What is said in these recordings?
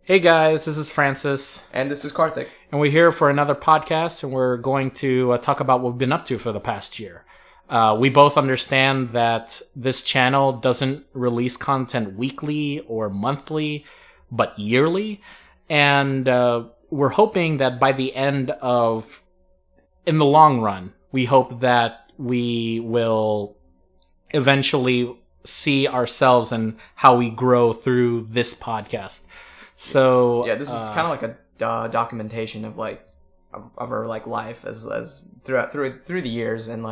Hey guys, this is Francis. And this is Kaarthik. And we're here for another podcast, and we're going to talk about what we've been up to for the past year. We both understand that this channel doesn't release content weekly or monthly, but yearly. And we're hoping that by the end of, in the long run, we hope that we will eventually see ourselves and how we grow through this podcast. So yeah, this is kind of like a documentation of our life as through the years, and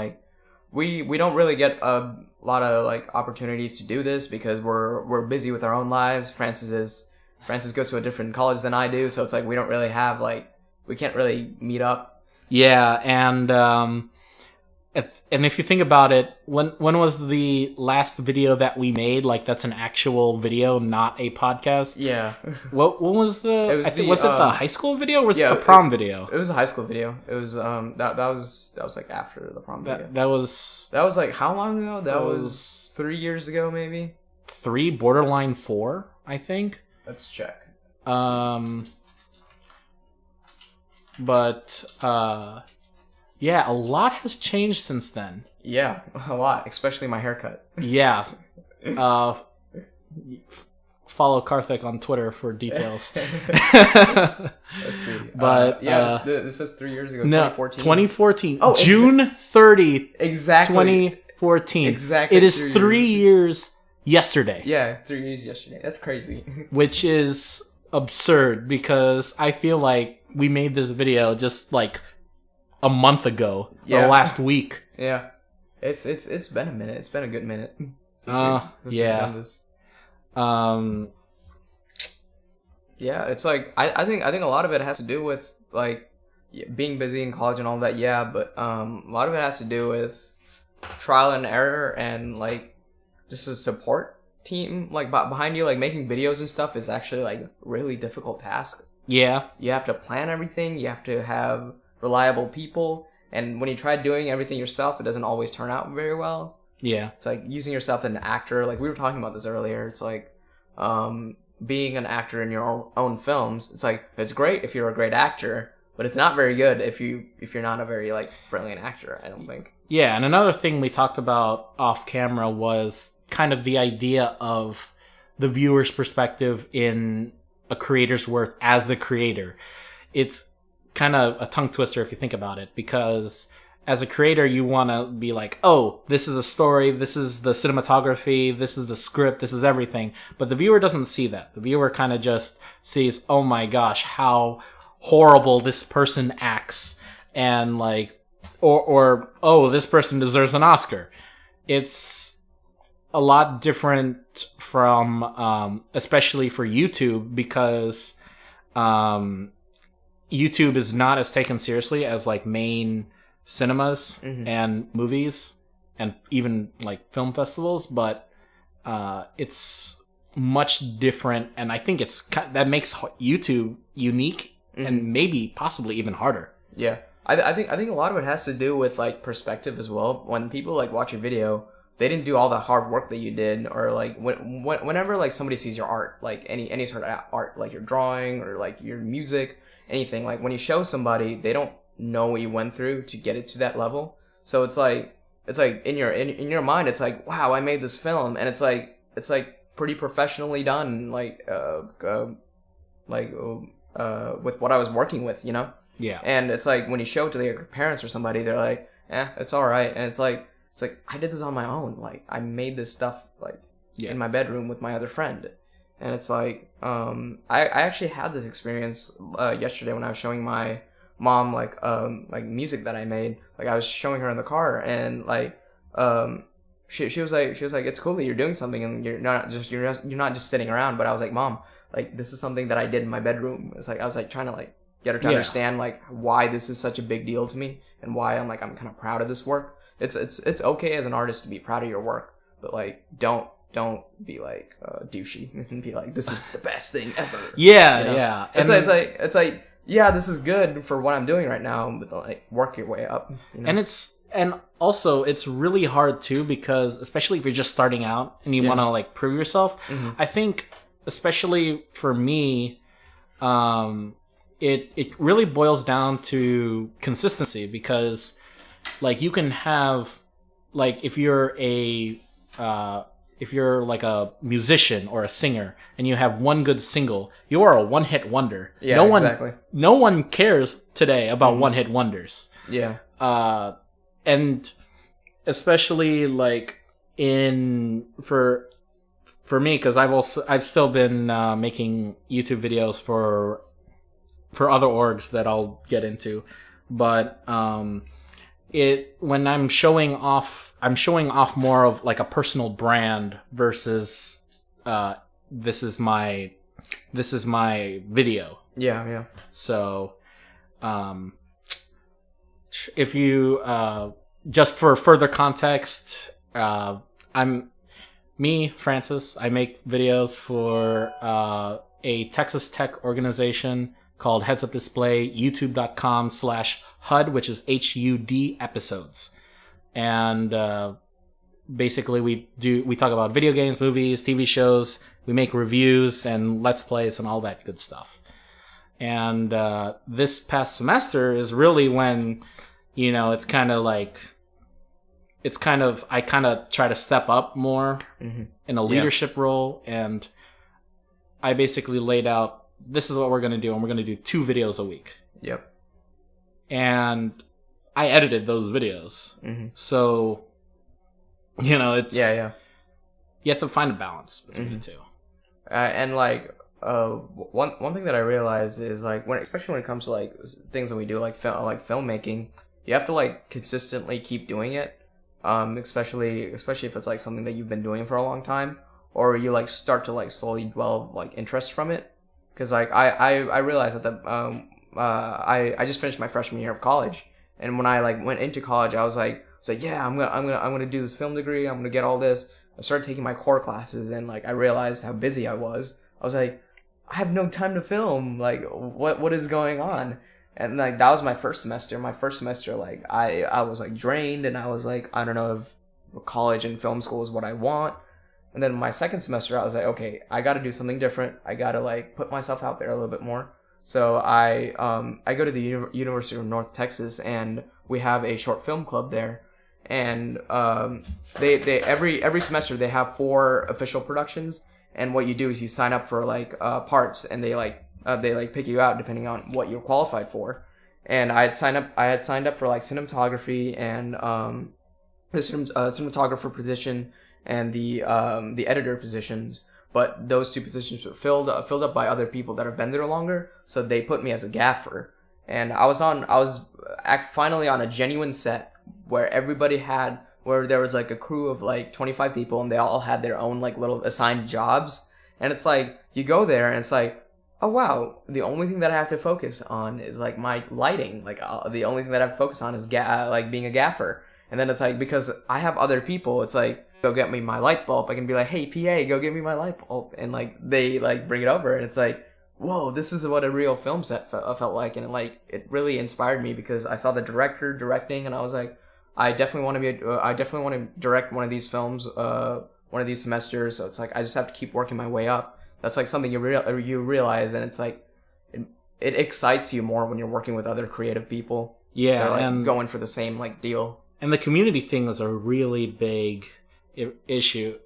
we don't really get a lot of opportunities to do this because we're busy with our own lives. Francis goes to a different college than I do, so it's we don't really have we can't really meet up. Yeah, and if you think about it, when was the last video that we made? That's an actual video, not a podcast. Yeah. What was the? Was it the high school video or was it the prom video? It was a high school video. It was that was after the prom video. That was how long ago? That was 3 years ago, maybe. 3, borderline 4, I think. Let's check. But yeah, a lot has changed since then. Yeah, a lot, especially my haircut. Yeah. Follow Kaarthik on Twitter for details. Let's see. But this is 3 years ago. No, 2014. Oh, June 30th. Exactly. 2014. Exactly. It is 3 years yesterday. Yeah, 3 years yesterday. That's crazy. Which is absurd because I feel like we made this video just a month ago, or last week. Yeah, it's been a minute. It's been a good minute. Yeah. Yeah, it's I think a lot of it has to do with being busy in college and all that. Yeah, but a lot of it has to do with trial and error and just a support team behind you. Making videos and stuff is actually a really difficult task. Yeah, you have to plan everything. You have to have reliable people, and when you try doing everything yourself, it doesn't always turn out very well. Yeah, it's using yourself as an actor. We were talking about this earlier. It's being an actor in your own films. It's great if you're a great actor, but it's not very good if you're not a very brilliant actor, I don't think. Yeah, and another thing we talked about off camera was kind of the idea of the viewer's perspective in a creator's work as the creator. It's kind of a tongue twister if you think about it, because as a creator you want to be oh, this is a story, this is the cinematography, this is the script, this is everything, but the viewer doesn't see that. The viewer kind of just sees, oh my gosh, how horrible this person acts, and or oh, this person deserves an Oscar. It's a lot different from especially for YouTube, because YouTube is not as taken seriously as main cinemas and movies and even film festivals, but it's much different, and I think that makes YouTube unique and maybe possibly even harder. Yeah, I think a lot of it has to do with perspective as well. When people watch your video, they didn't do all the hard work that you did, or whenever somebody sees your art, any sort of art, your drawing or your music, anything, when you show somebody, they don't know what you went through to get it to that level. So it's in your mind, it's wow, I made this film, and it's pretty professionally done, with what I was working with, you know. Yeah. And it's when you show it to your parents or somebody, they're it's all right, and it's I did this on my own. I made this stuff in my bedroom with my other friend. And it's I actually had this experience yesterday when I was showing my mom music that I made. I was showing her in the car, and she was like, it's cool that you're doing something and you're not just sitting around. But I was Mom, this is something that I did in my bedroom. It's I was trying to get her to understand why this is such a big deal to me, and why I'm kind of proud of this work. It's okay as an artist to be proud of your work, but don't be douchey and be this is the best thing ever. Yeah, you know? Yeah. It's yeah, this is good for what I'm doing right now, but work your way up. You know? And also it's really hard too, because especially if you're just starting out and you want to prove yourself. I think especially for me, it really boils down to consistency, because like you can have, like if you're like a musician or a singer and you have one good single, you are a one-hit wonder. Yeah, exactly. No one cares today about one-hit wonders. Yeah. And especially like for me, because I've still been making YouTube videos for other orgs that I'll get into, but when I'm showing off more of like a personal brand versus this is my video. Yeah. So if you just for further context, I'm Francis. I make videos for a Texas tech organization called Heads Up Display, youtube.com/HUD, which is HUD episodes. And basically we talk about video games, movies, TV shows, we make reviews and let's plays and all that good stuff. And this past semester is really when, I kind of try to step up more in a leadership role, and I basically laid out, this is what we're going to do, and we're going to do 2 videos a week. Yep. And I edited those videos. So, it's... Yeah. You have to find a balance between the two. And, like, one thing that I realized is, like, especially when it comes to, like, things that we do, like filmmaking, you have to, like, consistently keep doing it. Especially if it's, like, something that you've been doing for a long time, or you, like, start to, like, slowly develop, like, interest from it. Because, like, I realized that I just finished my freshman year of college, and when I, like, went into college, I was like, yeah, I'm gonna do this film degree, I'm gonna get all this. I started taking my core classes, and, like, I realized how busy I was. I was like, I have no time to film, like, what is going on? And, like, that was my first semester. Like, I was, like, drained, and I was like, I don't know if college and film school is what I want. And then my second semester, I was like, okay, I got to do something different. I got to, like, put myself out there a little bit more. So I go to the University of North Texas, and we have a short film club there. And they every semester they have 4 official productions. And what you do is you sign up for, like, parts, and they pick you out depending on what you're qualified for. And I had signed up for, like, cinematography and the cinematographer position and the editor positions, but those 2 positions were filled up by other people that have been there longer, so they put me as a gaffer. And I was finally on a genuine set where there was, like, a crew of, like, 25 people, and they all had their own, like, little assigned jobs. And it's like, you go there and it's like, oh wow, the only thing that I have to focus on is, like, my lighting. Like, the only thing that I have to focus on is like being a gaffer. And then it's like, because I have other people, it's like, go get me my light bulb. I can be like, hey, PA, go get me my light bulb. And, like, they, like, bring it over. And it's like, whoa, this is what a real film set felt like. And, like, it really inspired me because I saw the director directing, and I was like, I definitely want to direct one of these films, one of these semesters. So it's like, I just have to keep working my way up. That's, like, something you realize, and it's like, it excites you more when you're working with other creative people. Yeah. They're, like, and going for the same, like, deal. And the community thing is a really big issue,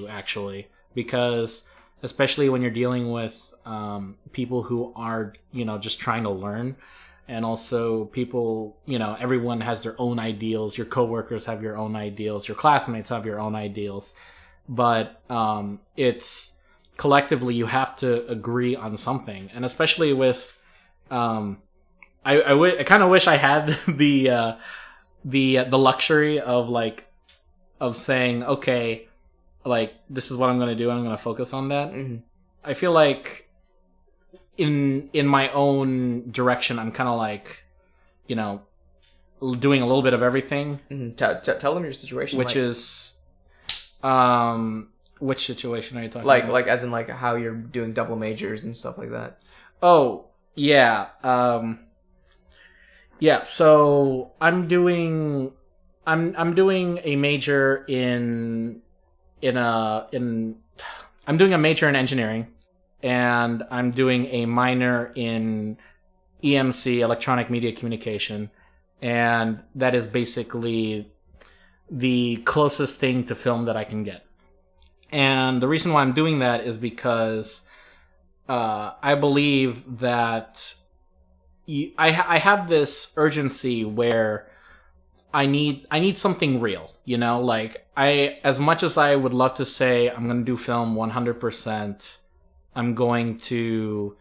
actually, because especially when you're dealing with people who are, just trying to learn, and also people, everyone has their own ideals. Your coworkers have your own ideals. Your classmates have your own ideals. But it's collectively you have to agree on something. And especially with I kind of wish I had the luxury of saying, okay, like, this is what I'm going to do, I'm going to focus on that. I feel like in my own direction, I'm kind of like, doing a little bit of everything. Tell them your situation. Which is, which situation are you talking about? Like, as in, like, how you're doing double majors and stuff like that. Oh, yeah. Yeah, so I'm doing a major I'm doing a major in engineering, and I'm doing a minor in EMC, Electronic Media Communication, and that is basically the closest thing to film that I can get. And the reason why I'm doing that is because I believe that I have this urgency where I need something real, you know? Like, as much as I would love to say I'm going to do film 100%, I'm going to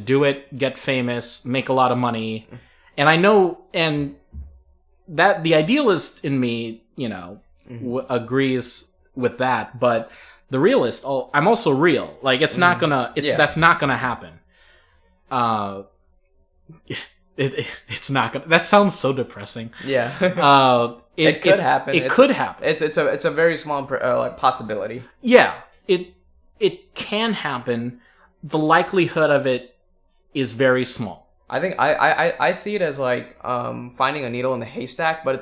do it, get famous, make a lot of money. And I know, and that the idealist in me, you know, agrees with that, but the realist, I'm also real. Like, that's not gonna happen. It's not gonna. That sounds so depressing. Yeah. It could happen. It could happen. It's a very small like possibility. Yeah. It can happen. The likelihood of it is very small. I think I see it as like finding a needle in the haystack, but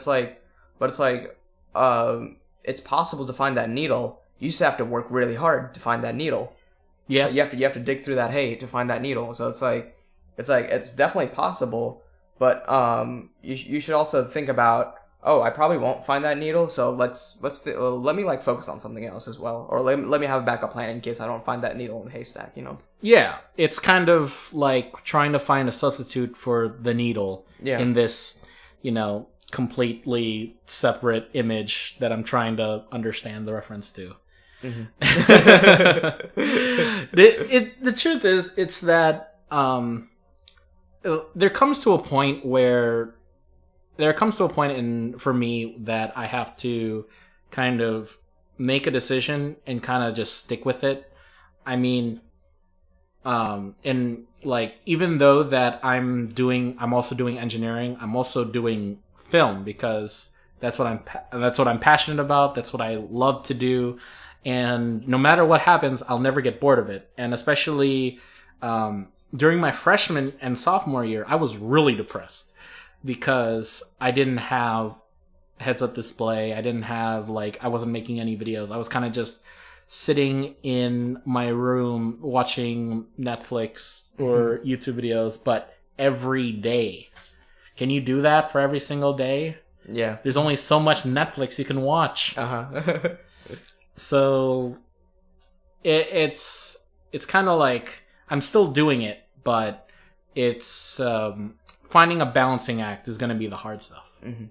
it's possible to find that needle. You just have to work really hard to find that needle. Yeah. So you have to dig through that hay to find that needle. So it's definitely possible, but you should also think about, oh, I probably won't find that needle, so let me like focus on something else as well, or let me have a backup plan in case I don't find that needle in the haystack, you know? Yeah, it's kind of like trying to find a substitute for the needle in this, you know, completely separate image that I'm trying to understand the reference to. Mm-hmm. The truth is, it's that there comes to a point for me that I have to kind of make a decision and kind of just stick with it. I mean, and like, even though that I'm also doing engineering, I'm also doing film because that's what I'm passionate about. That's what I love to do. And no matter what happens, I'll never get bored of it. And especially, during my freshman and sophomore year, I was really depressed because I didn't have heads-up display. I wasn't making any videos. I was kind of just sitting in my room watching Netflix or YouTube videos, but every day. Can you do that for every single day? Yeah. There's only so much Netflix you can watch. Uh-huh. So it's kind of like I'm still doing it, but it's finding a balancing act is going to be the hard stuff. Mm-hmm.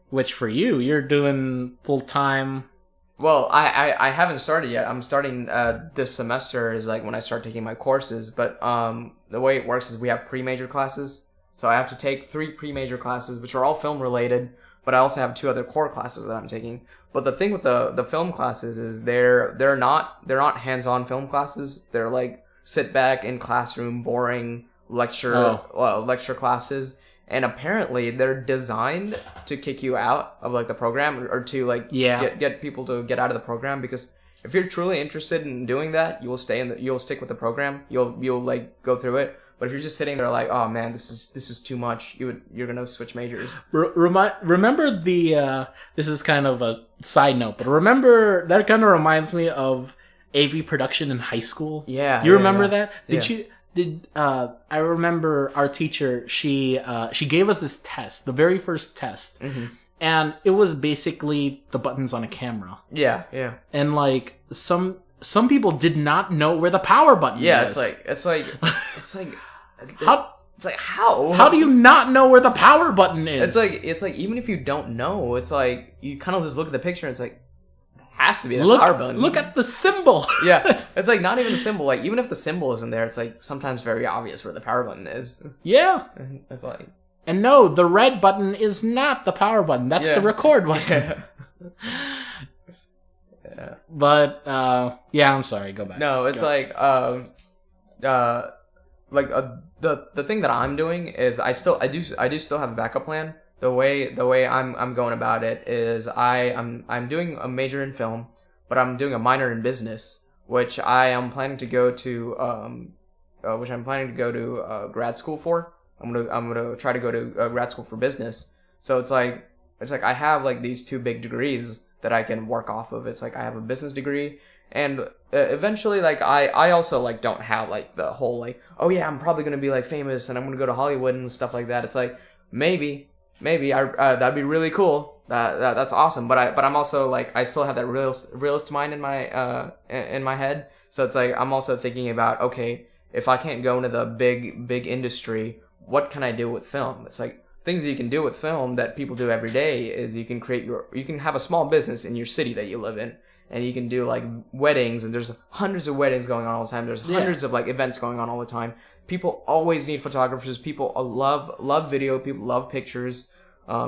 Which for you're doing full time. Well, I haven't started yet. I'm starting this semester is like when I start taking my courses. But the way it works is we have pre-major classes, so I have to take 3 pre-major classes, which are all film related. But I also have 2 other core classes that I'm taking. But the thing with the film classes is they're not hands-on film classes. They're like sit back in classroom, boring lecture classes. And apparently they're designed to kick you out of like the program or to like get people to get out of the program, because if you're truly interested in doing that, you will you'll stick with the program. You'll like go through it. But if you're just sitting there like, oh man, this is too much, you're gonna switch majors. Remember this is kind of a side note, but remember that kind of reminds me of AV production in high school. Yeah, you remember that? I remember our teacher. She gave us this test, the very first test, and it was basically the buttons on a camera. Yeah. And like some people did not know where the power button is. It's like. How do you not know where the power button is? It's like even if you don't know, it's like you kind of just look at the picture and it's like it has to be the power button. Look at the symbol. Yeah, it's like not even the symbol. Like even if the symbol isn't there, it's like sometimes very obvious where the power button is. Yeah, it's like, and no, the red button is not the power button. That's the record button. Yeah. But I'm sorry. Go back. No, it's the thing that I'm doing is I do still have a backup plan. The way I'm going about it is I'm doing a major in film, but I'm doing a minor in business, which I am planning to go to grad school for. I'm gonna try to go to grad school for business. So it's like I have like these 2 big degrees that I can work off of. It's like I have a business degree And eventually, like, I also, like, don't have, like, the whole, like, oh yeah, I'm probably gonna be, like, famous and I'm gonna go to Hollywood and stuff like that. It's like, maybe that'd be really cool. That's awesome. But I'm also, like, I still have that realist mind in my head. So it's like, I'm also thinking about, okay, if I can't go into the big industry, what can I do with film? It's like, things that you can do with film that people do every day is you can have a small business in your city that you live in, and you can do, like, weddings, and there's hundreds of weddings going on all the time. There's hundreds of, like, events going on all the time. People always need photographers. People love video. People love pictures.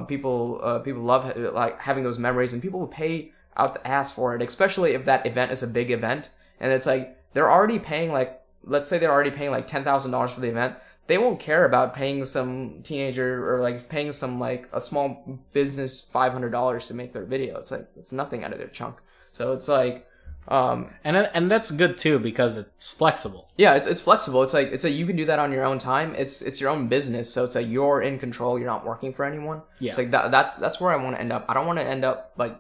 People love, like, having those memories, and people will pay out the ass for it, especially if that event is a big event. And it's like, they're already paying, like, let's say they're already paying, like, $10,000 for the event. They won't care about paying some teenager or, like, paying some, like, a small business $500 to make their video. It's like, it's nothing out of their chunk. So it's like, and that's good too, because it's flexible. Yeah, it's flexible. It's like you can do that on your own time. It's your own business, so it's like you're in control. You're not working for anyone. Yeah, it's like that's where I want to end up. I don't want to end up, like,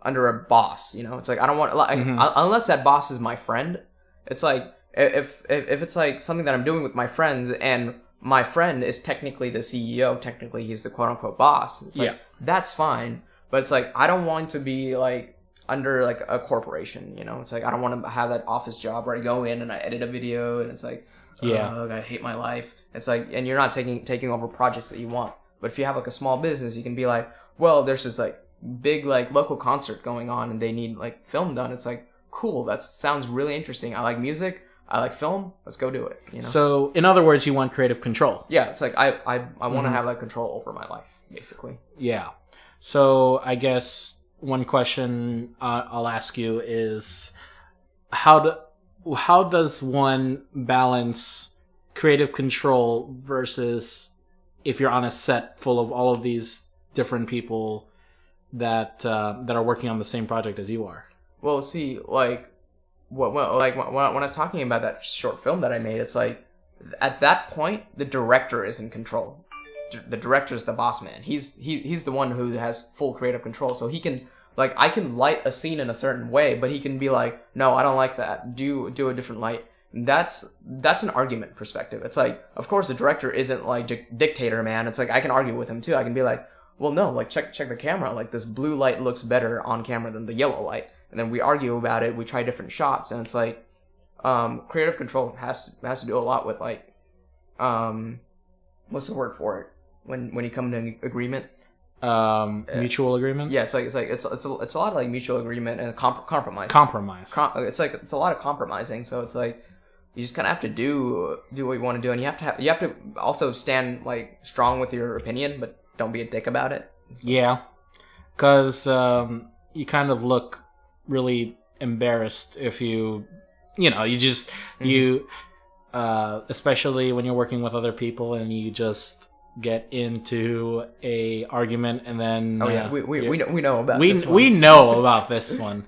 under a boss. You know, it's like, I don't want, like, unless that boss is my friend. It's like, if it's like something that I'm doing with my friends, and my friend is technically the CEO, technically he's the quote unquote boss. It's like, that's fine. But it's like, I don't want to be, like, under, like, a corporation, you know? It's like, I don't want to have that office job where I go in and I edit a video and it's like, I hate my life. It's like, and you're not taking over projects that you want. But if you have, like, a small business, you can be like, well, there's this, like, big, like, local concert going on and they need, like, film done. It's like, cool, that sounds really interesting. I like music, I like film, let's go do it, you know? So, in other words, you want creative control. Yeah, it's like, I want to have that control over my life, basically. Yeah. So, I guess one question I'll ask you is, how does one balance creative control versus if you're on a set full of all of these different people that are working on the same project as you are? Well, see, like, when I was talking about that short film that I made, it's like, at that point, the director is in control. The director is the boss man. He's the one who has full creative control. So he can, like, I can light a scene in a certain way, but he can be like, no, I don't like that. Do a different light. That's an argument perspective. It's like, of course, the director isn't, like, dictator, man. It's like, I can argue with him too. I can be like, well, no, like, check the camera. Like, this blue light looks better on camera than the yellow light. And then we argue about it. We try different shots, and it's like, creative control has to do a lot with, like, what's the word for it when you come to an agreement? Mutual agreement. Yeah, it's a lot of, like, mutual agreement and compromise. It's a lot of compromising. So it's like, you just kind of have to do what you want to do, and you have to also stand, like, strong with your opinion, but don't be a dick about it. Yeah, because you kind of look really embarrassed if you just especially when you're working with other people and you just get into a argument and then we know about this one. We know about this one.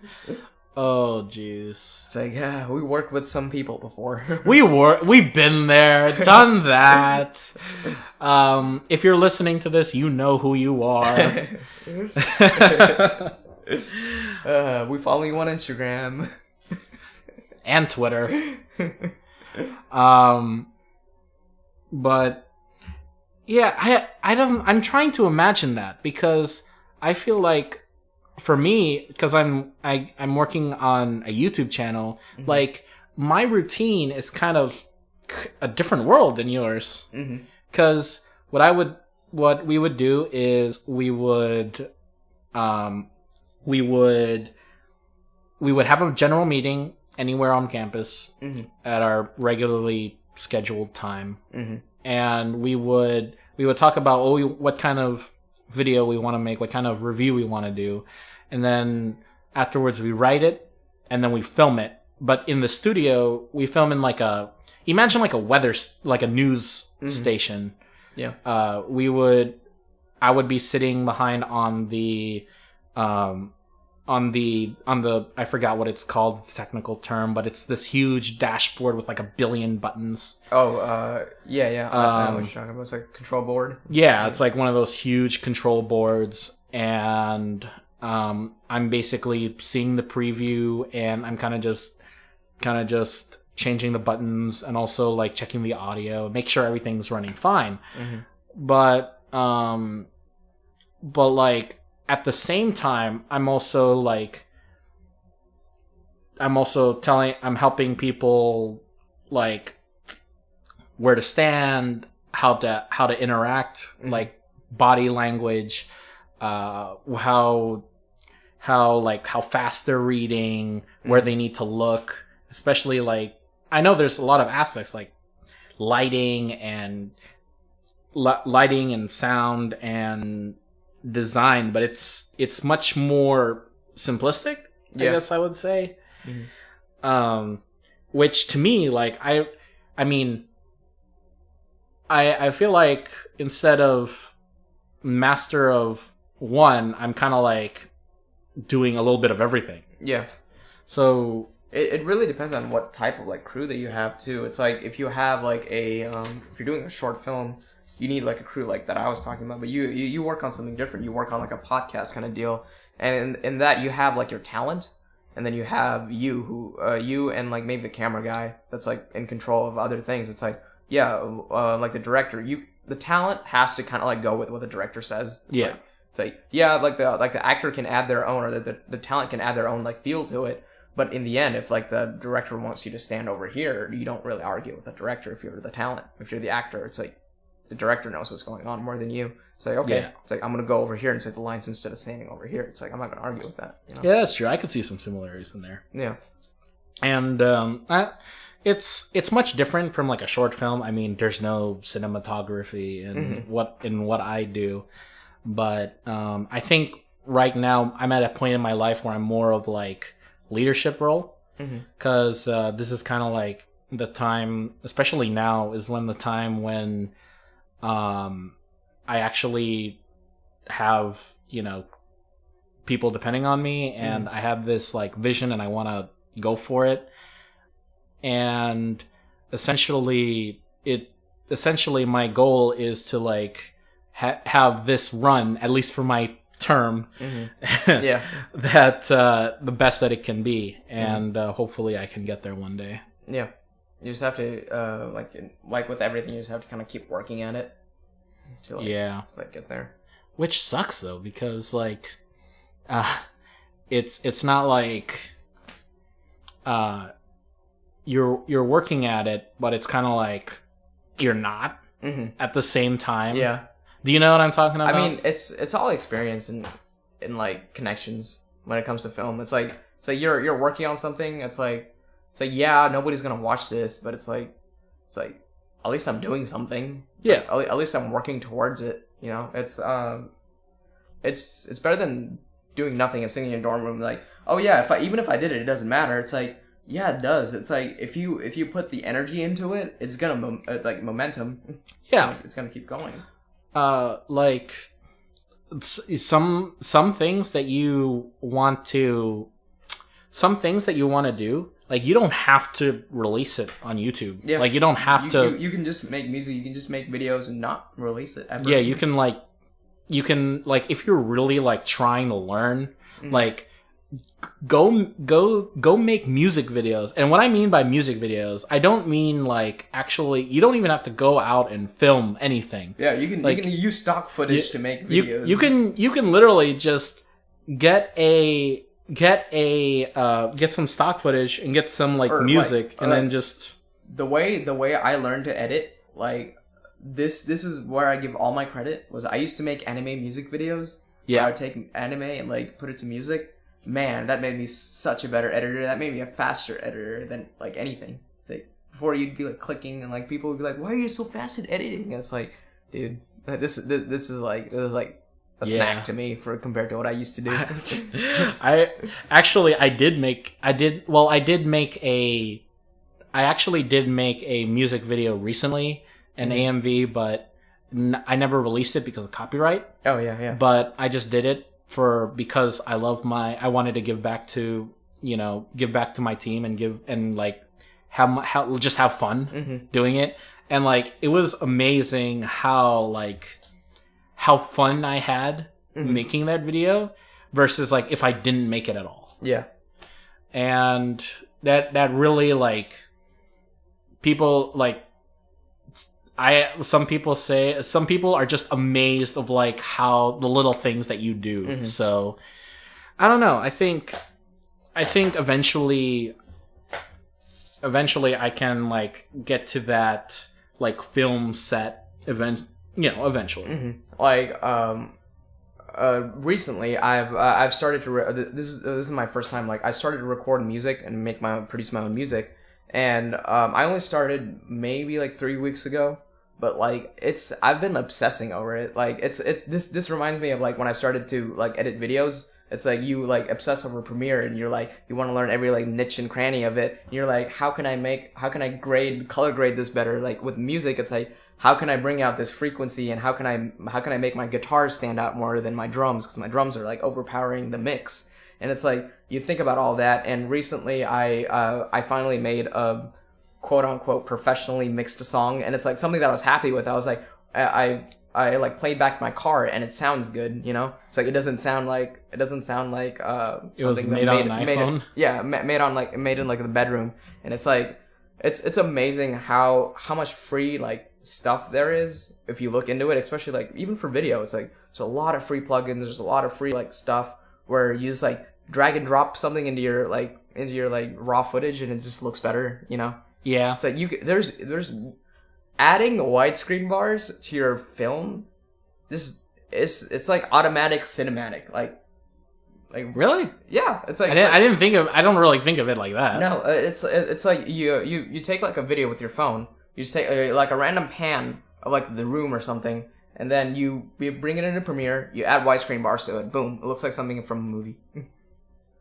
Oh jeez. It's like, yeah, we worked with some people before. We've been there, done that. If you're listening to this, you know who you are. We follow you on Instagram and Twitter. But yeah, I'm trying to imagine that, because I feel like, for me, because I'm working on a YouTube channel, like, my routine is kind of a different world than yours. Because what we would do is we would have a general meeting anywhere on campus at our regularly scheduled time, and we would talk about what kind of video we want to make, what kind of review we want to do, and then afterwards we write it and then we film it. But in the studio, we film in imagine a weather, like a news station. Yeah. I would be sitting behind on the I forgot what it's called, the technical term, but it's this huge dashboard with like 1 billion buttons. I know what you're talking about. It's like a control board. Yeah, it's like one of those huge control boards, and I'm basically seeing the preview, and I'm kind of just changing the buttons, and also like checking the audio, make sure everything's running fine. But like at the same time, I'm helping people like where to stand, how to interact, like body language, how fast they're reading, where they need to look, especially like I know there's a lot of aspects like lighting and sound and design, but it's much more simplistic, I guess I would say. Which to me, like I mean, I feel like instead of master of one, I'm kind of like doing a little bit of everything. Yeah. So it really depends on what type of like crew that you have too. It's like if you have like a if you're doing a short film, you need like a crew like that I was talking about. But you work on something different. You work on like a podcast kind of deal, and in that you have like your talent, and then you have you and like maybe the camera guy that's like in control of other things. It's like like the director, the talent has to kind of like go with what the director says. It's like the actor can add their own, or the talent can add their own like feel to it. But in the end, if like the director wants you to stand over here, you don't really argue with the director. If you're the talent, if you're the actor, it's like the director knows what's going on more than you. It's like, okay, it's like I'm gonna go over here and say the lines instead of standing over here. It's like I'm not gonna argue with that. You know? Yeah, that's true. I could see some similarities in there. Yeah, and it's much different from like a short film. I mean, there's no cinematography in what I do, but I think right now I'm at a point in my life where I'm more of like leadership role, because this is kind of like the time, especially now, is when the time when I actually have, you know, people depending on me, and I have this like vision and I want to go for it. And essentially my goal is to like have this run, at least for my term, that the best that it can be, and hopefully I can get there one day. Yeah, you just have to like with everything, you just have to kind of keep working at it to like get there. Which sucks though, because like it's not like you're working at it, but it's kind of like you're not at the same time. Yeah. Do you know what I'm talking about? I mean, it's all experience and like connections when it comes to film. It's like you're working on something. It's like yeah, nobody's gonna watch this, but it's like at least I'm doing something. It's like, at least I'm working towards it. You know, it's better than doing nothing and sitting in your dorm room like, oh yeah, even if I did it, it doesn't matter. It's like, yeah, it does. It's like if you put the energy into it, it's gonna it's like momentum. Yeah, it's gonna keep going. Like some things that you want to do, like you don't have to release it on YouTube. Yeah, like you don't have to. You can just make music. You can just make videos and not release it ever. Yeah, you can like if you're really like trying to learn, like go make music videos. And what I mean by music videos, I don't mean like actually, you don't even have to go out and film anything. Yeah, you can use stock footage to make videos. You can literally just get some stock footage and get some like music, and then just the way I learned to edit, like this is where I give all my credit, was I used to make anime music videos. Yeah, I would take anime and like put it to music. Man, that made me such a better editor. That made me a faster editor than like anything. It's like before you'd be like clicking and like people would be like, "Why are you so fast at editing?" And it's like, dude, this is like a snack to me compared to what I used to do. I did make a music video recently, an AMV, but I never released it because of copyright. Oh yeah. But I just did it because I wanted to give back to my team and like have fun doing it. And like it was amazing how fun I had making that video. versus like if I didn't make it at all. Yeah. And that really like people like some people are just amazed of like how the little things that you do. Mm-hmm. So I don't know. I think eventually I can like get to that like film set event, eventually. Mm-hmm. Like recently I've started to this is my first time, like I started to record music and produce my own music, and I only started maybe like 3 weeks ago, but like I've been obsessing over it. Like it's this reminds me of like when I started to like edit videos. It's like you like obsess over Premiere, and you're like you want to learn every like niche and cranny of it. And you're like, how can I color grade this better? Like with music, it's like, how can I bring out this frequency, and how can I make my guitar stand out more than my drums, because my drums are like overpowering the mix. And it's like you think about all that. And recently I finally made a quote unquote professionally mixed song, and it's like something that I was happy with. I was like I like played back my car and it sounds good, It's like it doesn't sound like it was made on an iPhone. Made in like the bedroom. And it's like it's amazing how much free like stuff there is if you look into it, especially like even for video. It's like there's a lot of free plugins, there's a lot of free like stuff where you just like drag and drop something into your raw footage and it just looks better, Yeah. It's like there's adding widescreen bars to your film, it's like automatic cinematic, like really, yeah. It's like I don't really think of it like that. No, it's like you take like a video with your phone, you just take like a random pan of like the room or something, and then you bring it into Premiere, you add widescreen bars to it, boom, it looks like something from a movie.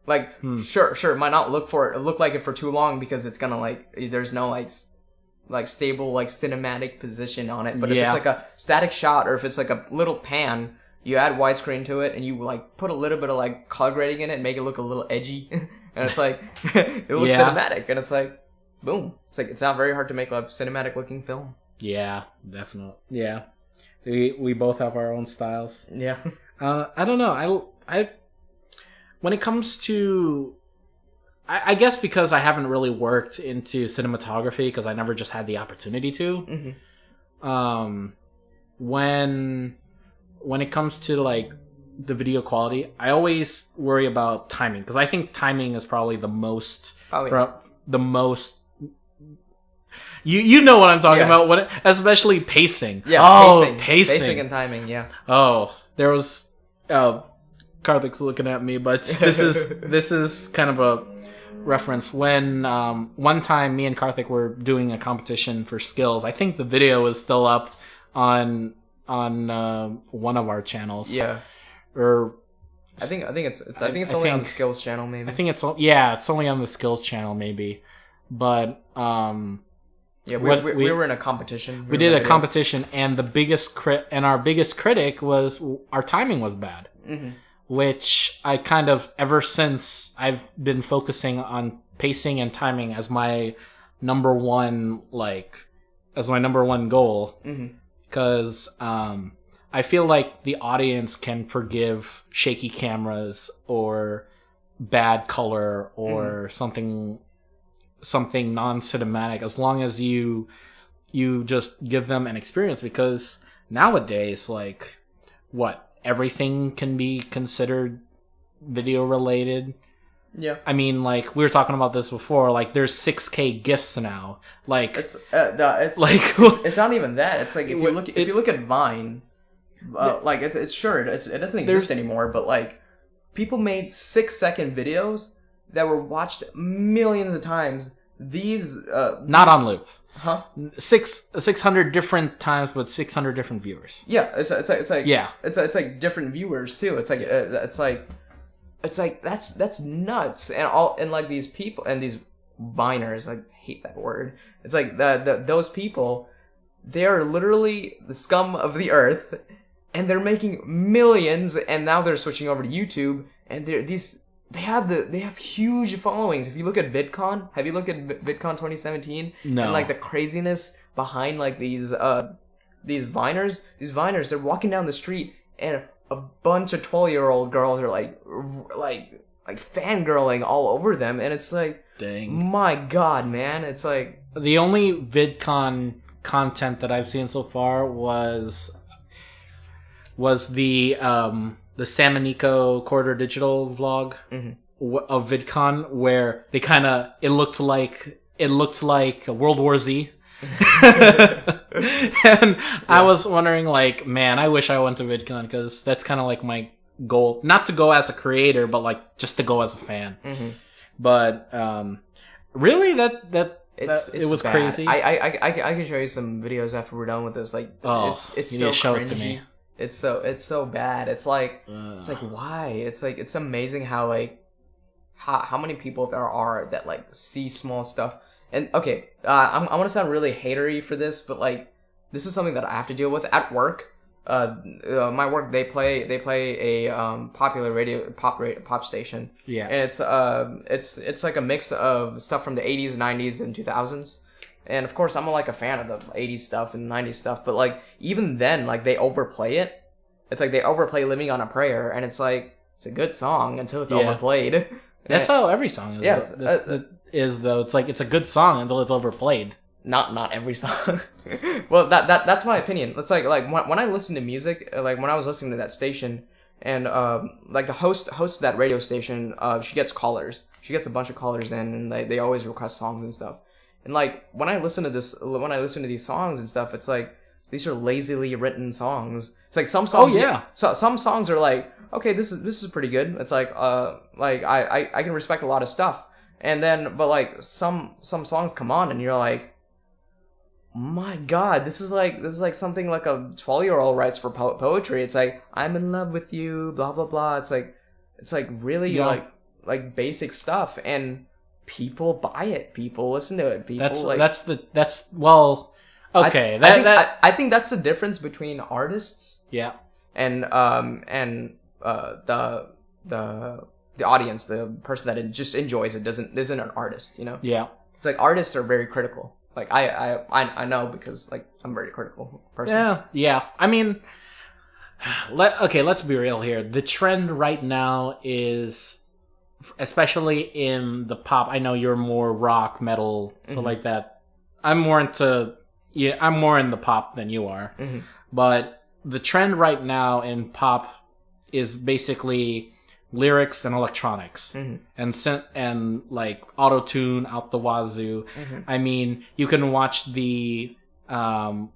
Like sure, it might not look like it for too long because it's gonna like there's no like stable like cinematic position on it, but if it's like a static shot or if it's like a little pan, you add widescreen to it and you like put a little bit of like color grading in it and make it look a little edgy and it's like it looks cinematic, and it's like boom, it's like it's not very hard to make a cinematic looking film. Yeah, definitely. Yeah, we both have our own styles. Yeah. I don't know, I when it comes to I guess because I haven't really worked into cinematography because I never just had the opportunity to. Mm-hmm. When it comes to like the video quality, I always worry about timing because I think timing is probably the most. Oh, yeah. The most. You know what I'm talking about, especially pacing. Yeah. Oh, pacing and timing. Yeah. Oh, there was. Kaarthik's looking at me, but this is kind of a reference when one time me and Kaarthik were doing a competition for skills. I think the video is still up on one of our channels. Yeah. Or I think it's only on the skills channel maybe. I think it's only on the skills channel maybe. But yeah, we were in a competition. We did a competition, and our biggest critic was our timing was bad. Mm-hmm. Which I kind of, ever since, I've been focusing on pacing and timing as my number one goal. Because I feel like the audience can forgive shaky cameras or bad color or something non-cinematic, as long as you just give them an experience. Because nowadays, like, everything can be considered video related. Yeah. I mean, like, we were talking about this before, like, there's 6K GIFs now. Like, it's not even that. It's like if you look at Vine, like it doesn't exist anymore, but like people made 6-second videos that were watched millions of times. Not on loop. Huh? 600 different times with 600 different viewers. Yeah, it's like yeah, it's like different viewers too. It's like that's nuts. And like these people and these Viners, I hate that word. It's like those people, they are literally the scum of the earth, and they're making millions. And now they're switching over to YouTube, and they have huge followings. If you look at VidCon, have you looked at VidCon 2017? No. And like the craziness behind like these Viners. These Viners, they're walking down the street and a bunch of 12-year-old girls are like fangirling all over them, and it's like, dang, my God, man, it's like the only VidCon content that I've seen so far was the Samanico Quarter Digital vlog of VidCon, where they kind of it looked like World War Z. And I was wondering, like, man, I wish I went to VidCon, because that's kind of like my goal, not to go as a creator, but like just to go as a fan. But really, it was bad. Crazy. I can show you some videos after we're done with this. Like, it's so cringy. To me. It's so bad. It's like why? It's amazing how many people there are that like see small stuff. And okay, I'm gonna sound really hatery for this, but like this is something that I have to deal with at work. My work, they play a popular pop station. Yeah, and it's like a mix of stuff from the 80s, 90s, and 2000s. And of course, I'm like a fan of the 80s stuff and 90s stuff. But like even then, like they overplay it. It's like they overplay "Living on a Prayer," and it's like it's a good song until it's overplayed. That's how every song is. Yeah, though. It's like it's a good song until it's overplayed. Not every song. Well, that's my opinion. It's like when I listen to music, like when I was listening to that station, and like the host of that radio station, she gets callers. She gets a bunch of callers in, and they always request songs and stuff. And like when I listen to these songs and stuff, it's like these are lazily written songs. It's like some songs. Oh yeah. So some songs are like, okay, this is pretty good. It's like I can respect a lot of stuff. And then, but like some songs come on, and you're like, my God, this is like something like a 12-year-old writes for poetry. It's like, I'm in love with you, blah blah blah. It's like really like basic stuff, and people buy it. People listen to it. People okay. I think that's the difference between artists. Yeah. And the audience, the person that just enjoys it, isn't an artist, you know? Yeah. It's like artists are very critical. Like I know, because like I'm a very critical person. Yeah. I mean, let's be real here. The trend right now is, especially in the pop. I know you're more rock, metal, so like that. I'm more in the pop than you are. But the trend right now in pop is basically lyrics and electronics, and like auto-tune out the wazoo. I mean, you can watch the How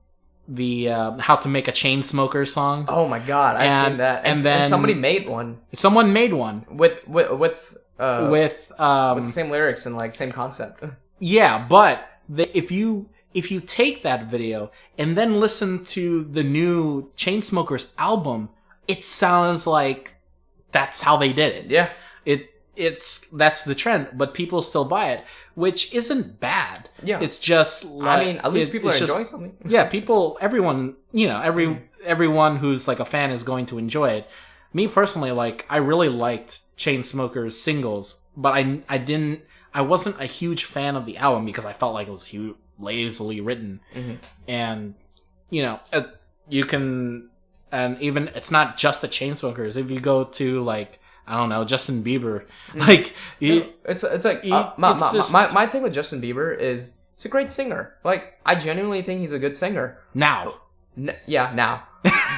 to Make a Chainsmokers song. Oh my God, I've seen that. And then somebody made one. Someone made one with the same lyrics and like same concept. Yeah, but if you take that video and then listen to the new Chainsmokers album, it sounds like that's how they did it. Yeah. That's the trend, but people still buy it, which isn't bad. Yeah. It's just like, I mean, at least people are enjoying something. Yeah, everyone who's like a fan is going to enjoy it. Me personally, like, I really liked Chainsmokers singles, but I wasn't a huge fan of the album because I felt like it was lazily written. And, you can, and even, it's not just the Chainsmokers. If you go to, like, I don't know, Justin Bieber, like, my thing with Justin Bieber is he's a great singer. Like, I genuinely think he's a good singer. Now. Now.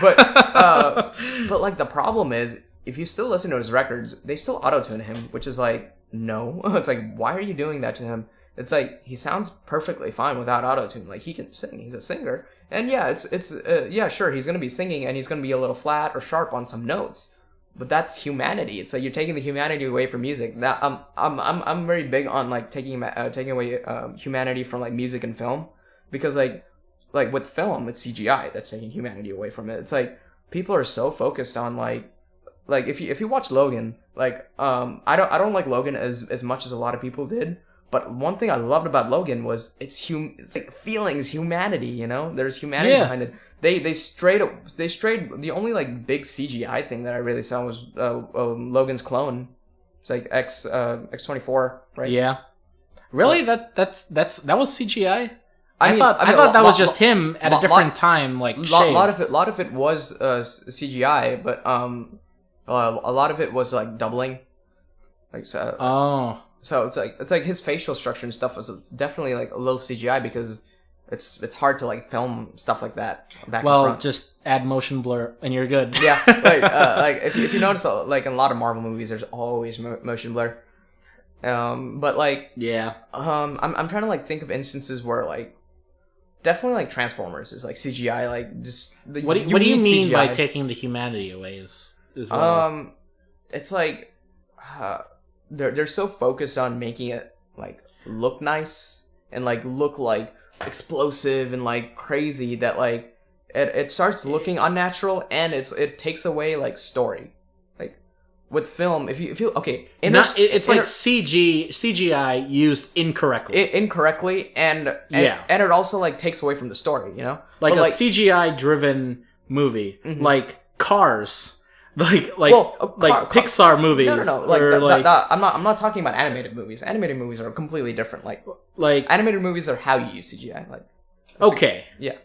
But like, the problem is, if you still listen to his records, they still auto-tune him, which is like, no. It's like, why are you doing that to him? It's like, he sounds perfectly fine without auto-tune. Like, he can sing. He's a singer. And yeah, yeah, sure, he's gonna be singing and he's gonna be a little flat or sharp on some notes. But that's humanity. It's like you're taking the humanity away from music. That I'm very big on like taking away humanity from like music and film, because like with film, it's CGI that's taking humanity away from it. It's like people are so focused on like if you watch Logan, like I don't like Logan as much as a lot of people did. But one thing I loved about Logan was it's like feelings, humanity, you know? There's humanity behind it. They strayed, the only like big CGI thing that I really saw was Logan's clone. It's like X24, right? Yeah. Really? So, that was CGI? I thought that was just him at a different time, like lot of it was CGI, but a lot of it was like doubling, like so. Oh, so it's like his facial structure and stuff was definitely like a little CGI because it's hard to like film stuff like that back and front. Just add motion blur and you're good. Yeah, like if you notice, like in a lot of Marvel movies, there's always motion blur. But like I'm trying to like think of instances where like definitely like Transformers is like CGI, like just what do you mean CGI by taking the humanity away? Is well? It's like they're so focused on making it like look nice and like look like explosive and like crazy that like it starts looking unnatural, and it takes away like story. Like with film, if you okay, it's like CGI used incorrectly, and it also like takes away from the story, you know, like but, a CGI driven movie, like Cars. Pixar movies. No. Like, I'm not talking about animated movies. Animated movies are completely different. Like animated movies are how you use CGI. Like, okay, yeah,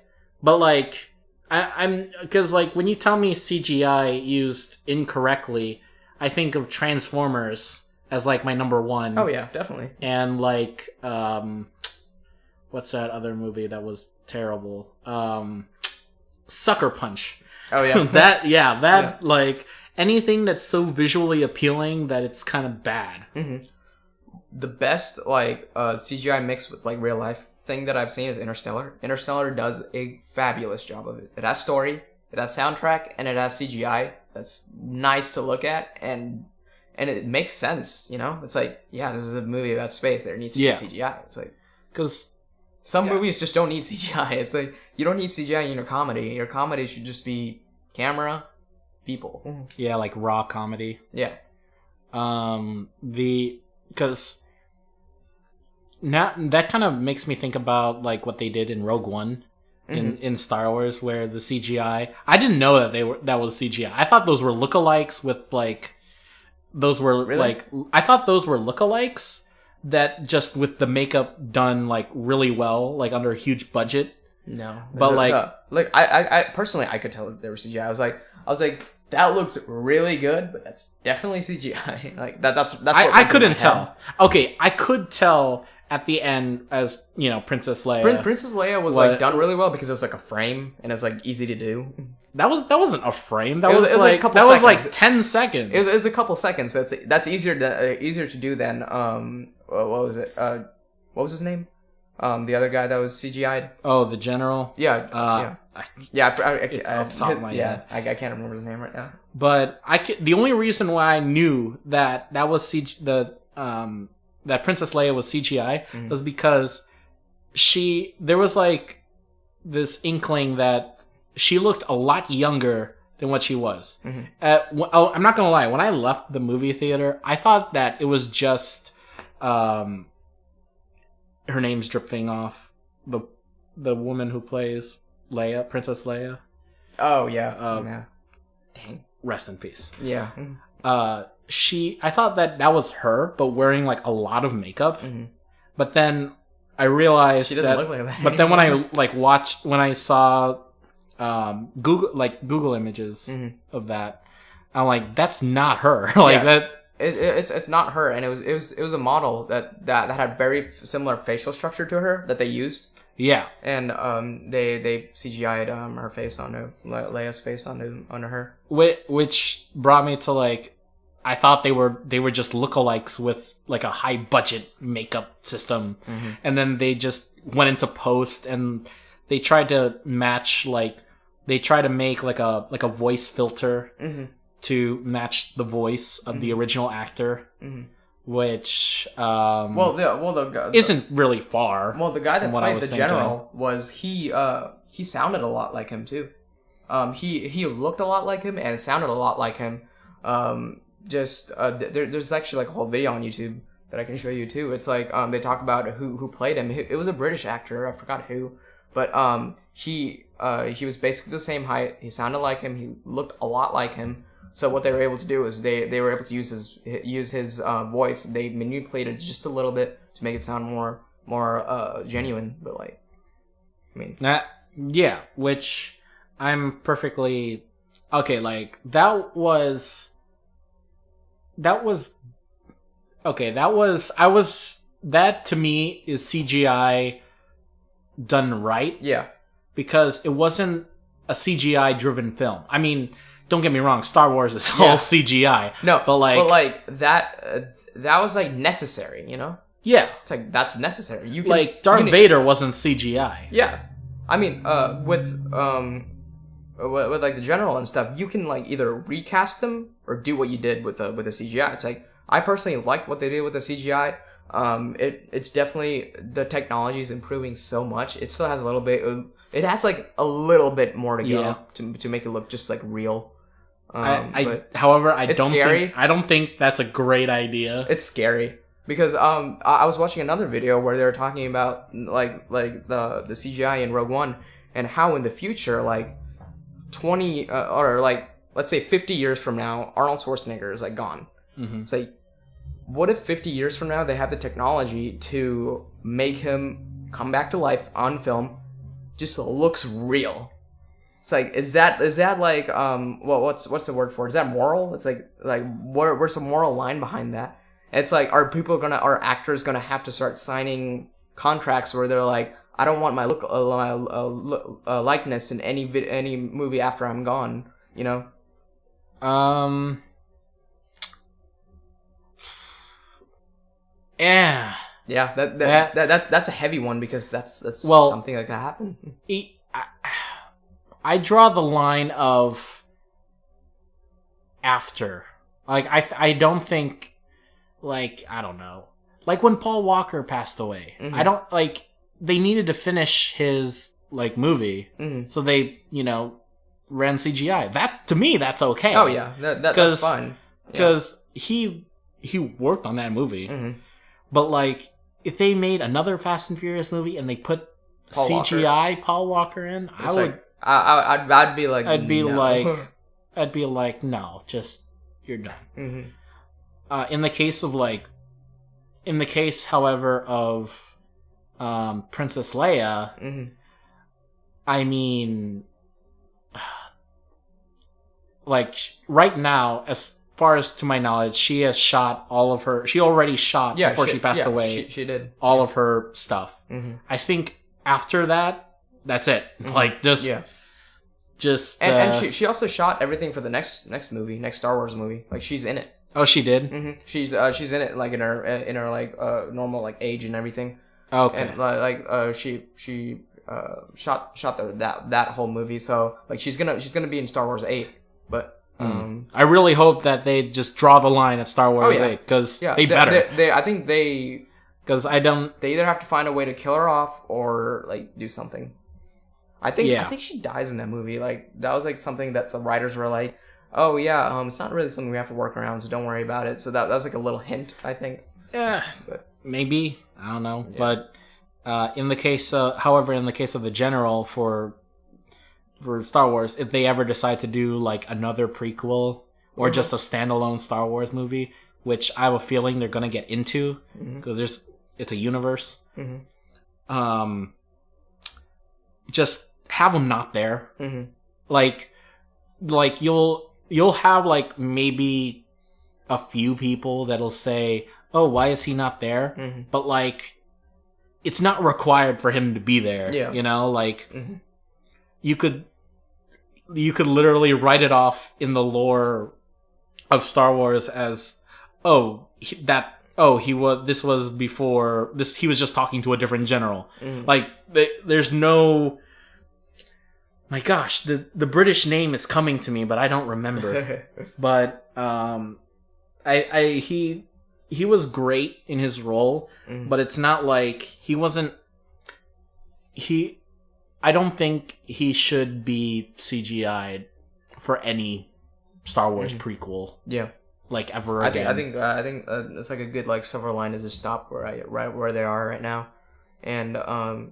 but like I'm because like when you tell me CGI used incorrectly, I think of Transformers as like my number one. Oh yeah, definitely. And like what's that other movie that was terrible? Sucker Punch. Oh yeah. that like anything that's so visually appealing that it's kind of bad. Mm-hmm. The best like CGI mix with like real life thing that I've seen is Interstellar. Interstellar does a fabulous job of it. It has story, it has soundtrack, and it has CGI that's nice to look at, and it makes sense, you know? It's like, yeah, this is a movie about space. There needs to be CGI. It's like, because some movies just don't need CGI. It's like, you don't need CGI in your comedy. Your comedy should just be camera, people. Yeah, like raw comedy. Yeah. Because now that kind of makes me think about like what they did in Rogue One in Star Wars, where the CGI, I didn't know that was CGI. I thought those were lookalikes with like, those were really? Like, I thought those were lookalikes that just with the makeup done like really well, like under a huge budget. No, but I personally, I could tell that they were CGI. I was like, that looks really good, but that's definitely CGI. Like that's. I couldn't tell. Okay, I could tell at the end, as you know, Princess Leia. Princess Leia was like done really well because it was like a frame and it's like easy to do. That wasn't a frame. That was like a couple seconds. Was like 10 seconds. It was a couple seconds. That's easier to do than what was it? What was his name? The other guy that was CGI'd. Oh, the general. Yeah. Off the top of my head. I can't remember his name right now. But the only reason why I knew that was that Princess Leia was CGI was because there was like this inkling that she looked a lot younger than what she was. Mm-hmm. I'm not gonna lie. When I left the movie theater, I thought that it was just her name's drifting off, the woman who plays Leia, Princess Leia. Oh yeah. Yeah. Dang. Rest in peace. Yeah. I thought that was her, but wearing like a lot of makeup. Mm-hmm. But then I realized she doesn't look like that. But then when I saw Google images of that, I'm like, that's not her. That. It's not her, and it was a model that had very similar facial structure to her that they used. Yeah, and they CGI'd her face onto Leia's face onto her, which brought me to like, I thought they were just lookalikes with like a high budget makeup system, and then they just went into post and they tried to match make like a voice filter. To match the voice of the original actor, which isn't really far. Well, the guy that played the general was he sounded a lot like him too. He looked a lot like him and sounded a lot like him. There's actually like a whole video on YouTube that I can show you too. It's like they talk about who played him. It was a British actor. I forgot who, but he was basically the same height. He sounded like him. He looked a lot like him. So what they were able to do is they were able to use his voice. They manipulated just a little bit to make it sound more genuine. But like, mean, yeah, which I'm perfectly okay. Like that was okay. That to me is CGI done right. Yeah, because it wasn't a CGI driven film. I mean, don't get me wrong, Star Wars is all CGI. No, but like that was like necessary, you know? Yeah, it's like that's necessary. You can, like Darth Vader wasn't CGI. Yeah, I mean, with like the general and stuff, you can like either recast them or do what you did with the CGI. It's like I personally like what they did with the CGI. It's definitely the technology is improving so much. It still has a little bit. It has like a little bit more to go to make it look just like real. However, I don't think that's a great idea. It's scary because I was watching another video where they were talking about like the CGI in Rogue One and how in the future, like 20 or like let's say 50 years from now, Arnold Schwarzenegger is like gone. Mm-hmm. It's like, what if 50 years from now they have the technology to make him come back to life on film, just looks real? It's like, is that like what's the word for it? Is that moral? It's like where's the moral line behind that? And it's like, are actors gonna have to start signing contracts where they're like, I don't want my likeness in any movie after I'm gone, you know? Yeah. Yeah, that's a heavy one because that's something that could happen. I draw the line of after. Like I don't think, like, I don't know. Like when Paul Walker passed away. Mm-hmm. I don't like they needed to finish his like movie. Mm-hmm. So they, ran CGI. That to me that's okay. Oh yeah. That's fine. Cuz he worked on that movie. Mm-hmm. But like if they made another Fast and Furious movie and they put Paul Walker in, I'd be like, I'd be like, no, just you're done. Mm-hmm. In the case, however, of Princess Leia, mm-hmm. I mean, like right now, as far as to my knowledge, she has shot all of her. She already shot before she passed away. She did all of her stuff. Mm-hmm. I think after that, that's it. Mm-hmm. Like just. And she also shot everything for the next Star Wars movie. Like she's in it. Oh, she did. Mm-hmm. She's in it like in her like normal like age and everything. Okay. And she shot that whole movie. So like she's gonna be in Star Wars 8. But I really hope that they just draw the line at Star Wars 8 because they better. I think they because they either have to find a way to kill her off or like do something. I think she dies in that movie. Like that was like something that the writers were like, oh yeah, it's not really something we have to work around, so don't worry about it. So that was like a little hint, I think. Yeah, maybe, I don't know. Yeah. But in the case of the general for Star Wars, if they ever decide to do like another prequel or mm-hmm. just a standalone Star Wars movie, which I have a feeling they're gonna get into because it's a universe. Mm-hmm. Just have them not there. Mm-hmm. Like you'll have like maybe a few people that'll say, "Oh, why is he not there?" Mm-hmm. But like, it's not required for him to be there. Yeah. Like mm-hmm. you could literally write it off in the lore of Star Wars as, he was just talking to a different general. Mm-hmm. Like there's no. My gosh, the British name is coming to me, but I don't remember. But he was great in his role, but it's not like he wasn't. I don't think he should be CGI'd for any Star Wars prequel. Yeah, like ever again. I think it's like a good like silver line is to stop right where they are right now, and I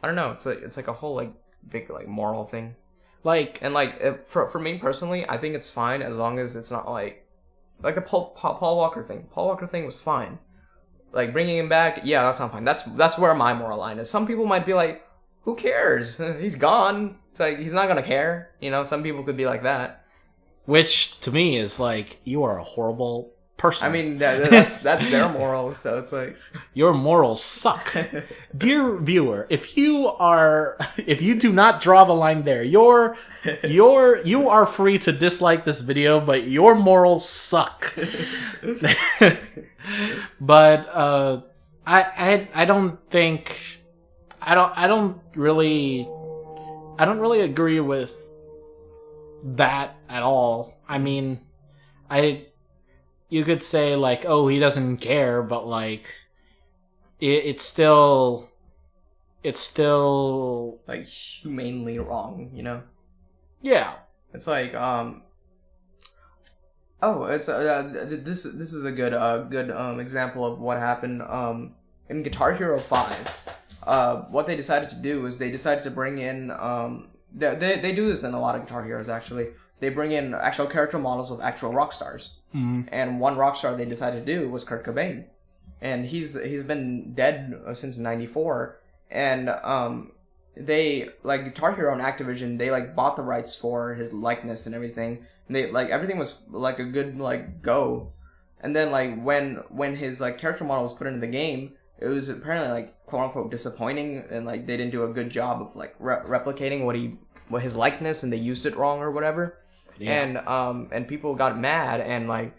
don't know. It's like a whole like. Big like moral thing, for me personally, I think it's fine as long as it's not like the Paul Walker thing. Paul Walker thing was fine. Like bringing him back, yeah, that's not fine. That's where my moral line is. Some people might be like, who cares? He's gone. It's like, he's not gonna care. You know, some people could be like that. Which, to me, is like, you are a horrible person. I mean, that's their morals, so it's like... Your morals suck. Dear viewer, if you do not draw the line there, you are free to dislike this video, but your morals suck. But, I don't really agree with that at all. I mean, you could say like, oh, he doesn't care, but like, it's still like humanely wrong, you know? Yeah. It's like, this is a good example of what happened in Guitar Hero 5. What they decided to do is they decided to bring in they do this in a lot of Guitar Heroes actually. They bring in actual character models of actual rock stars. Mm-hmm. And one rock star they decided to do was Kurt Cobain. And he's been dead since '94. And they, like, Guitar Hero and Activision, they like bought the rights for his likeness and everything. And they, like, everything was like a good like go. And then like when his like character model was put into the game, it was apparently like quote unquote disappointing, and like they didn't do a good job of like replicating what his likeness, and they used it wrong or whatever. Yeah. And people got mad, and like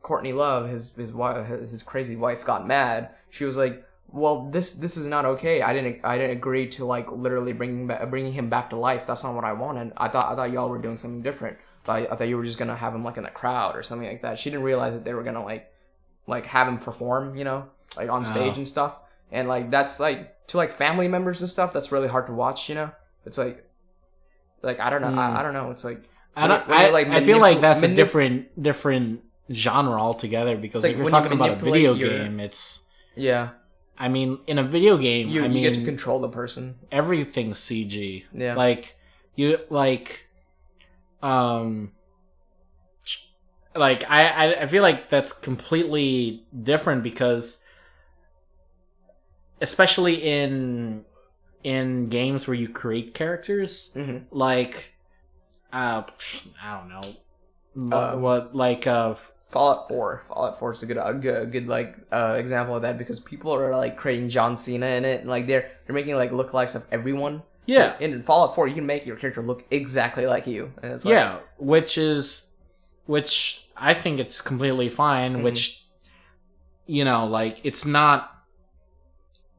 Courtney Love, his wife, his crazy wife, got mad. She was like, well, this is not okay. I didn't agree to like literally bringing him back to life. That's not what I wanted. I thought y'all were doing something different. I thought you were just gonna have him like in the crowd or something like that. She didn't realize that they were gonna like have him perform, you know, like on stage and stuff. And like that's like to like family members and stuff. That's really hard to watch, you know. It's like I don't know. I don't know. It's like I feel like that's a different genre altogether, because like if you're talking about a video game, it's I mean, in a video game, you get to control the person. Everything's CG. Yeah. Like you like I feel like that's completely different, because especially in games where you create characters, mm-hmm. like I don't know what like Fallout 4. Fallout 4 is a good like example of that, because people are like creating John Cena in it, and like they're making like lookalikes of everyone. Yeah. So in Fallout 4, you can make your character look exactly like you, and it's like, which I think it's completely fine. Mm-hmm. Which, you know, like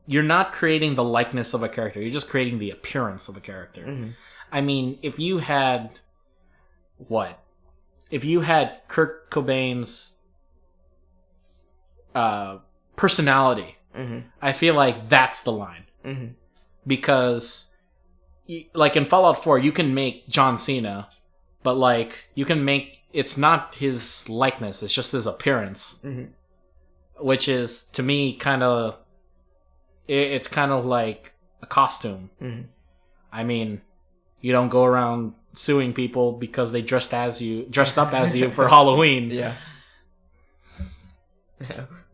you're not creating the likeness of a character. You're just creating the appearance of a character. Mm-hmm. I mean, if you had Kurt Cobain's personality, mm-hmm. I feel like that's the line. Mm-hmm. Because, like in Fallout 4, you can make John Cena, but like it's not his likeness. It's just his appearance, mm-hmm. which is to me it's kind of like a costume. Mm-hmm. I mean, you don't go around suing people because they dressed up as you for Halloween. Yeah.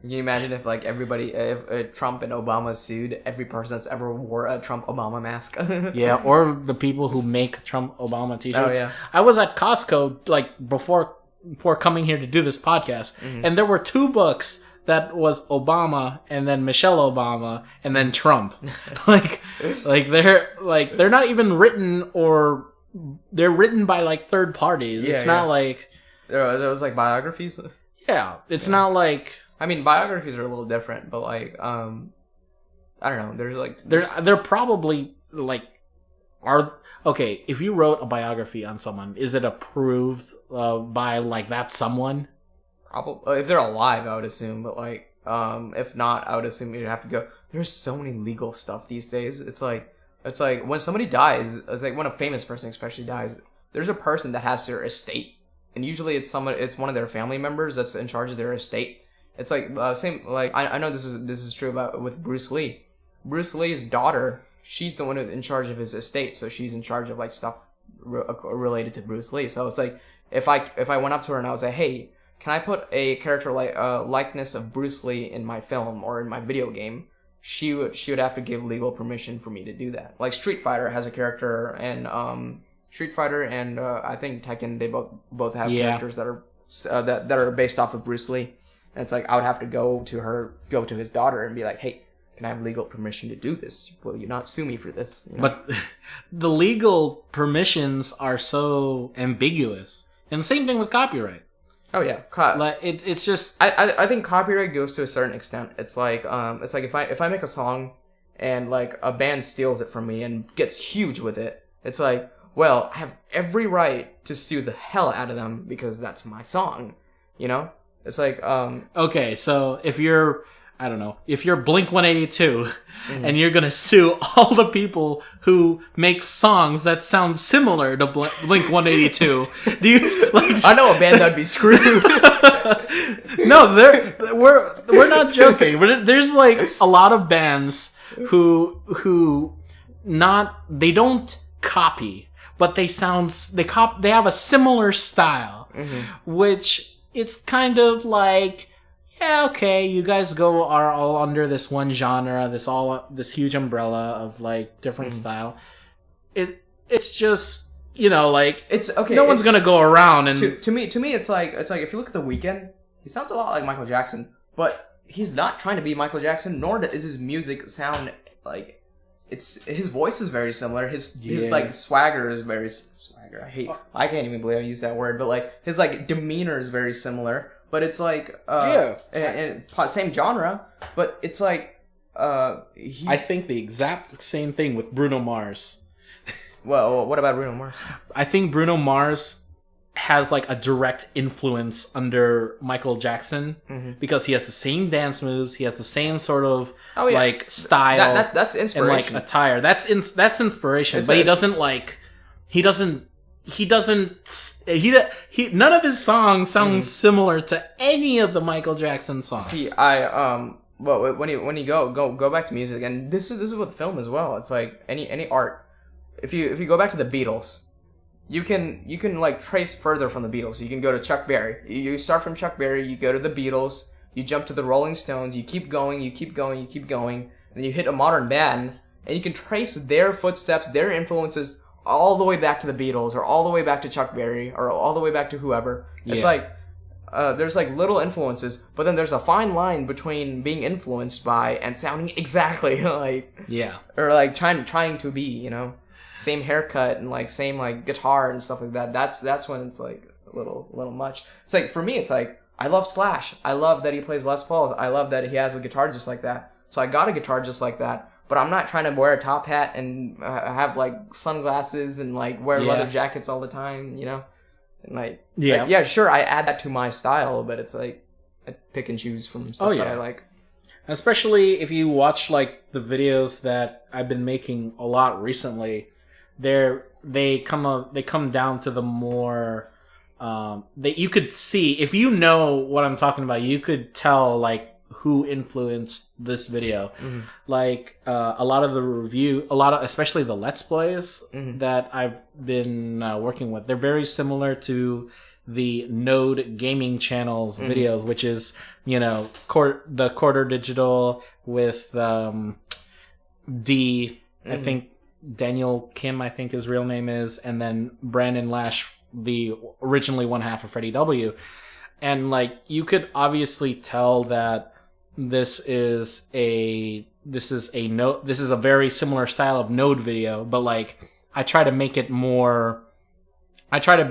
Can you imagine if like if Trump and Obama sued every person that's ever wore a Trump Obama mask? Yeah, or the people who make Trump Obama t-shirts. Oh yeah. I was at Costco like before coming here to do this podcast, mm-hmm. and there were 2 books that was Obama and then Michelle Obama and then Trump. like they're not even written, or they're written by like third parties. Yeah, it's not like there was like biographies. Yeah, it's not like, I mean, biographies are a little different, but like I don't know. They're probably like okay. If you wrote a biography on someone, is it approved by like that someone? Probably, if they're alive, I would assume. But like, if not, I would assume you'd have to go. There's so many legal stuff these days. It's like when somebody dies, it's like when a famous person especially dies, there's a person that has their estate, and usually it's one of their family members that's in charge of their estate. It's like same like I know this is true with Bruce Lee. Bruce Lee's daughter, she's the one in charge of his estate, so she's in charge of like stuff related to Bruce Lee. So it's like if I went up to her and I was like, hey, can I put a character like likeness of Bruce Lee in my film or in my video game? she would have to give legal permission for me to do that. Like Street Fighter has a character, and Street Fighter and I think Tekken, they both have characters that are that are based off of Bruce Lee. And it's like I would have to go to his daughter and be like, hey, can I have legal permission to do this? Will you not sue me for this? You know? But the legal permissions are so ambiguous, and the same thing with copyright. Oh yeah, like it's just I think copyright goes to a certain extent. It's like if I make a song and like a band steals it from me and gets huge with it, it's like, well, I have every right to sue the hell out of them because that's my song, you know? It's like okay, so if you're Blink 182 and you're gonna sue all the people who make songs that sound similar to Blink 182, do you like? I know a band that'd be screwed. No, we're not joking. There's like a lot of bands who they don't copy, but they have a similar style, which it's kind of like. Yeah, okay, you guys are all under this one genre, this huge umbrella of like different style. It's just, like it's okay. No one's gonna go around and to me it's like if you look at The Weeknd, he sounds a lot like Michael Jackson, but he's not trying to be Michael Jackson, nor does his music sound like his voice is very similar. His like swagger is very swagger. I can't even believe I used that word, but like his like demeanor is very similar. But it's like, and same genre, but it's like, I think the exact same thing with Bruno Mars. Well, what about Bruno Mars? I think Bruno Mars has like a direct influence under Michael Jackson because he has the same dance moves, he has the same sort of like style. That's inspiration. And like attire. That's inspiration. But he doesn't none of his songs sound similar to any of the Michael Jackson songs. See, well, when you go back to music, and this is with film as well. It's like any art. If you go back to the Beatles, you can like trace further from the Beatles. You can go to Chuck Berry. You start from Chuck Berry, you go to the Beatles, you jump to the Rolling Stones, you keep going, and then you hit a modern band, and you can trace their footsteps, their influences, all the way back to the Beatles, or all the way back to Chuck Berry, or all the way back to whoever. It's like there's like little influences, but then there's a fine line between being influenced by and sounding exactly like or like trying to be, same haircut and like same like guitar and stuff like that. That's when it's like a little much. It's like for me, it's like I love Slash. I love that he plays Les Pauls. I love that he has a guitar just like that. So I got a guitar just like that. But I'm not trying to wear a top hat and have like sunglasses and like wear leather jackets all the time, And like, sure, I add that to my style, but it's like I pick and choose from stuff that I like. Especially if you watch like the videos that I've been making a lot recently, they come down to the more that you could see if you know what I'm talking about. You could tell like who influenced this video. Like especially the Let's Plays that I've been working with, they're very similar to the Node Gaming Channel's videos, which is the Quarter Digital with D, I think Daniel Kim, I think his real name is, and then Brandon Lash, the originally one half of Freddie W. And like you could obviously tell that this is a very similar style of Node video, but like I try to make it more. I try to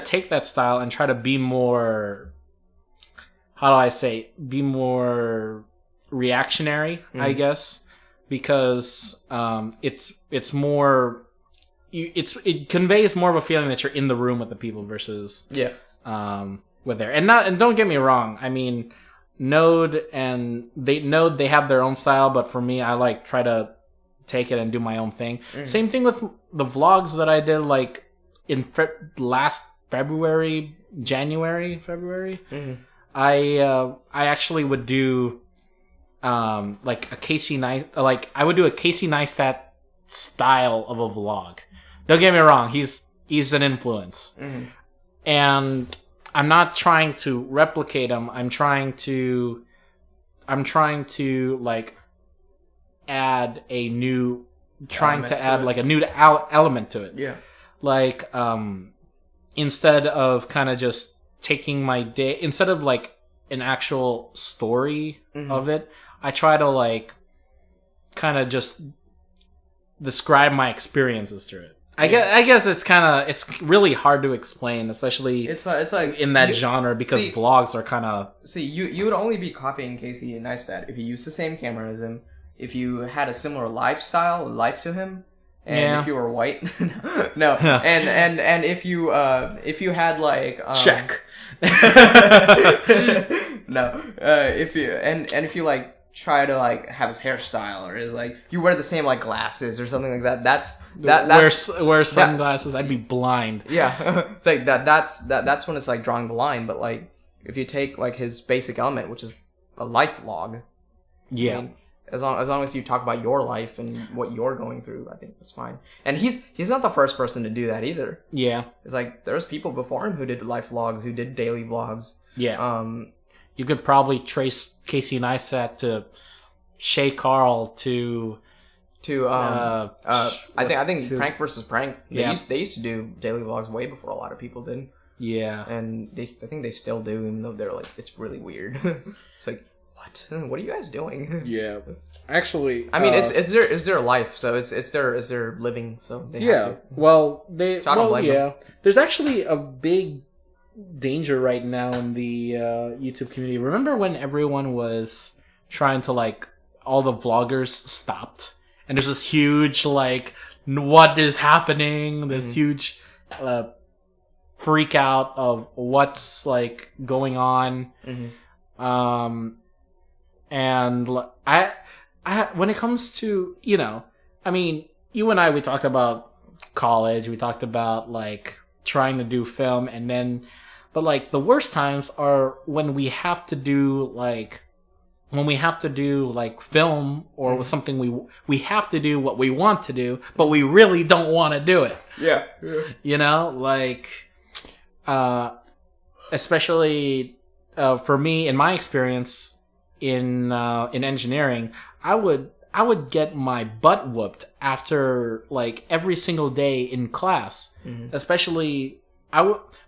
take that style and try to be more. How do I say? Be more reactionary, I guess, because it's more. It conveys more of a feeling that you're in the room with the people versus with there. And don't get me wrong, I mean Node they have their own style, but for me I like try to take it and do my own thing. Same thing with the vlogs that I did like in last February. I actually would do like a Casey Neistat, I would do a Casey Neistat style of a vlog. Don't get me wrong, he's an influence. And I'm not trying to replicate him. I'm trying to I'm trying to like add a new, element to it. Yeah. Like, instead of kind of just taking my day, instead of like an actual story of it, I try to like kind of just describe my experiences through it. I guess it's really hard to explain, especially it's like in that genre, because vlogs are kind of... you would only be copying Casey Neistat if you used the same camera as him, if you had a similar life to him, and if you were white. No. and if you had like check. No. If you like try to like have his hairstyle, or is like you wear the same like glasses or something like that. That's wear sunglasses. I'd be blind. Yeah, it's like that's when it's like drawing the line. But like if you take like his basic element, which is a life vlog, yeah. I mean, as long as you talk about your life and what you're going through, I think that's fine. And he's not the first person to do that either. Yeah, it's like there's people before him who did life vlogs, who did daily vlogs. Yeah. You could probably trace Casey Neistat to Shay Carl to I think Prank versus Prank. They used to do daily vlogs way before a lot of people did. Yeah. And I think they still do, even though they're like, it's really weird. It's like, what are you guys doing? Yeah. Actually, I mean, it's their life, so it's their living, so they have to. Well, there's actually a big danger right now in the YouTube community. Remember when everyone was trying to like, all the vloggers stopped, and there's this huge like, what is happening? This huge freak out of what's like going on. And I when it comes to, I mean, you and I, we talked about college, we talked about like trying to do film, and then, but like the worst times are when we have to do like film, or with something we have to do what we want to do, but we really don't want to do it. Yeah. Like, especially for me, in my experience in engineering, I would get my butt whooped after like every single day in class. Especially,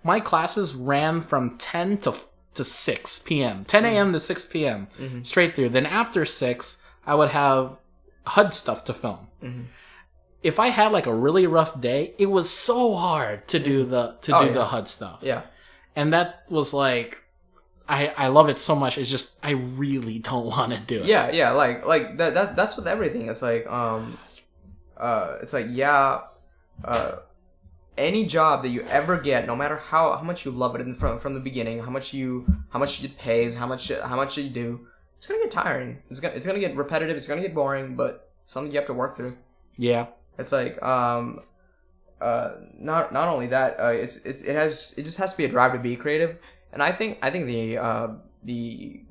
my classes ran from 10 to 6 p.m. 10 a.m. to 6 p.m. Straight through. Then after 6, I would have HUD stuff to film. If I had like a really rough day, it was so hard to do the HUD stuff. Yeah. And that was like, I love it so much. It's just, I really don't want to do it. Yeah, like that's with everything. It's like any job that you ever get, no matter how much you love it from the beginning, how much it pays, how much you do, it's gonna get tiring. It's gonna get repetitive. It's gonna get boring. But something you have to work through. Yeah. It's like not only that, it just has to be a drive to be creative. And I think the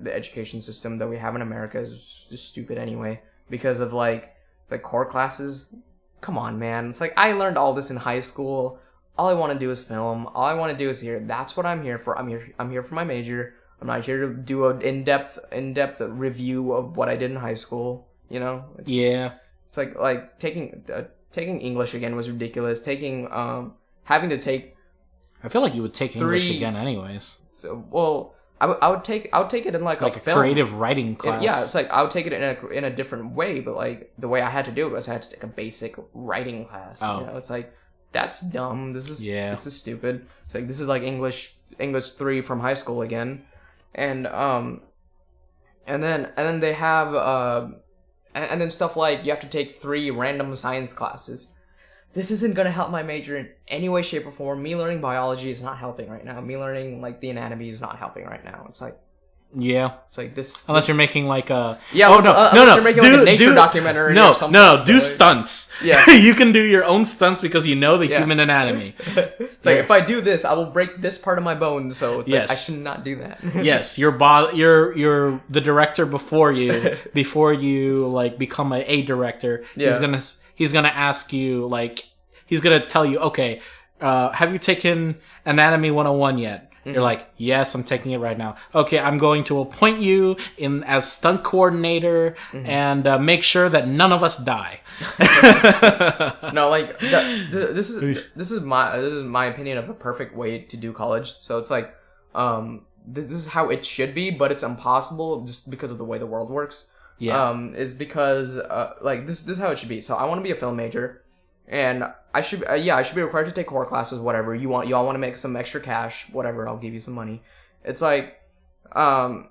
education system that we have in America is just stupid anyway, because of like the core classes. Come on, man. It's like, I learned all this in high school. All I want to do is film. All I want to do is here. That's what I'm here for. I'm here for my major. I'm not here to do an in-depth review of what I did in high school. It's like taking English again was ridiculous. Having to take. I feel like you would take English again anyways. Well, I would take it in like a film. Creative writing class. It's like I would take it in a different way, but like the way I had to do it was I had to take a basic writing class. It's like, that's dumb. This is stupid. It's like, this is like English 3 from high school again, and then they have and then stuff like you have to take 3 random science classes. This isn't going to help my major in any way, shape, or form. Me learning biology is not helping right now. Me learning, like, the anatomy is not helping right now. It's like... Yeah. It's like this... Unless you're making, like, a... Yeah, unless you're making, like, a nature documentary or something. No, do stunts. Yeah. You can do your own stunts because you know the human anatomy. It's like, if I do this, I will break this part of my bone, so it's like, I should not do that. Yes, you're the director before you, like, become a director. Yeah. He's gonna ask you, like, he's gonna tell you, okay, have you taken Anatomy 101 yet? You're like, yes, I'm taking it right now. Okay, I'm going to appoint you in as stunt coordinator and make sure that none of us die. No, like this is my opinion of the perfect way to do college. So it's like, this is how it should be, but it's impossible just because of the way the world works. Yeah. Is because like this is how it should be. So I want to be a film major. And I should be required to take core classes, whatever. Y'all want to make some extra cash, whatever, I'll give you some money. It's like, yeah,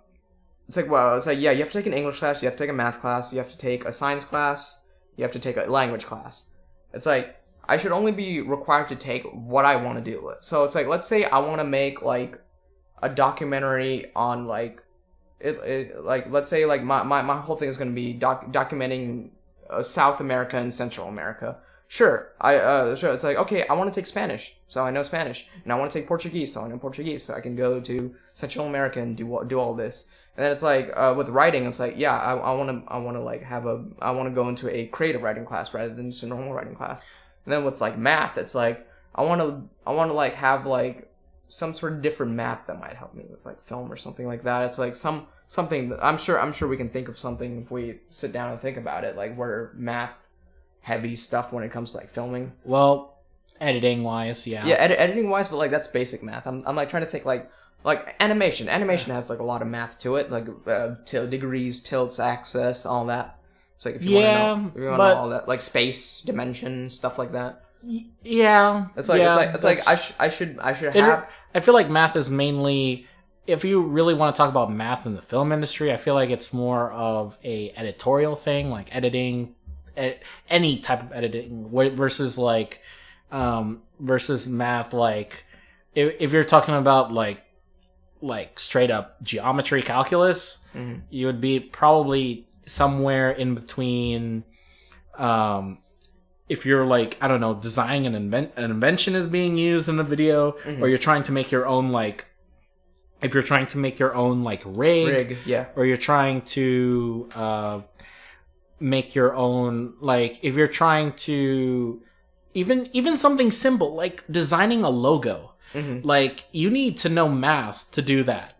you have to take an English class, you have to take a math class, you have to take a science class, you have to take a language class. It's like, I should only be required to take what I want to do. So it's like, let's say I want to make, like, a documentary on, like, let's say, like, my whole thing is going to be documenting South America and Central America. Sure. Sure. It's like, okay, I want to take Spanish, so I know Spanish, and I want to take Portuguese, so I know Portuguese, so I can go to Central America and do all this. And then it's like, with writing, it's like, yeah, I want to go into a creative writing class rather than just a normal writing class. And then with like math, it's like, I want to like have like some sort of different math that might help me with like film or something like that. It's like something that I'm sure we can think of something if we sit down and think about it, like where math heavy stuff when it comes to like filming. Well, editing wise, yeah. Yeah, editing wise, but like that's basic math. I'm like trying to think like animation. Animation has like a lot of math to it, like degrees, tilts, axis, all that. It's like if you want to know all that, like space, dimension, stuff like that. Yeah. It's like I should have. I feel like math is mainly, if you really want to talk about math in the film industry, I feel like it's more of a editorial thing, like editing. Any type of editing versus like versus math, like if you're talking about like straight up geometry calculus, you would be probably somewhere in between. If you're like, I don't know, designing an invention is being used in the video, or you're trying to make your own like, if you're trying to make your own like rig, yeah, or you're trying to make your own, like if you're trying to even something simple like designing a logo, like you need to know math to do that,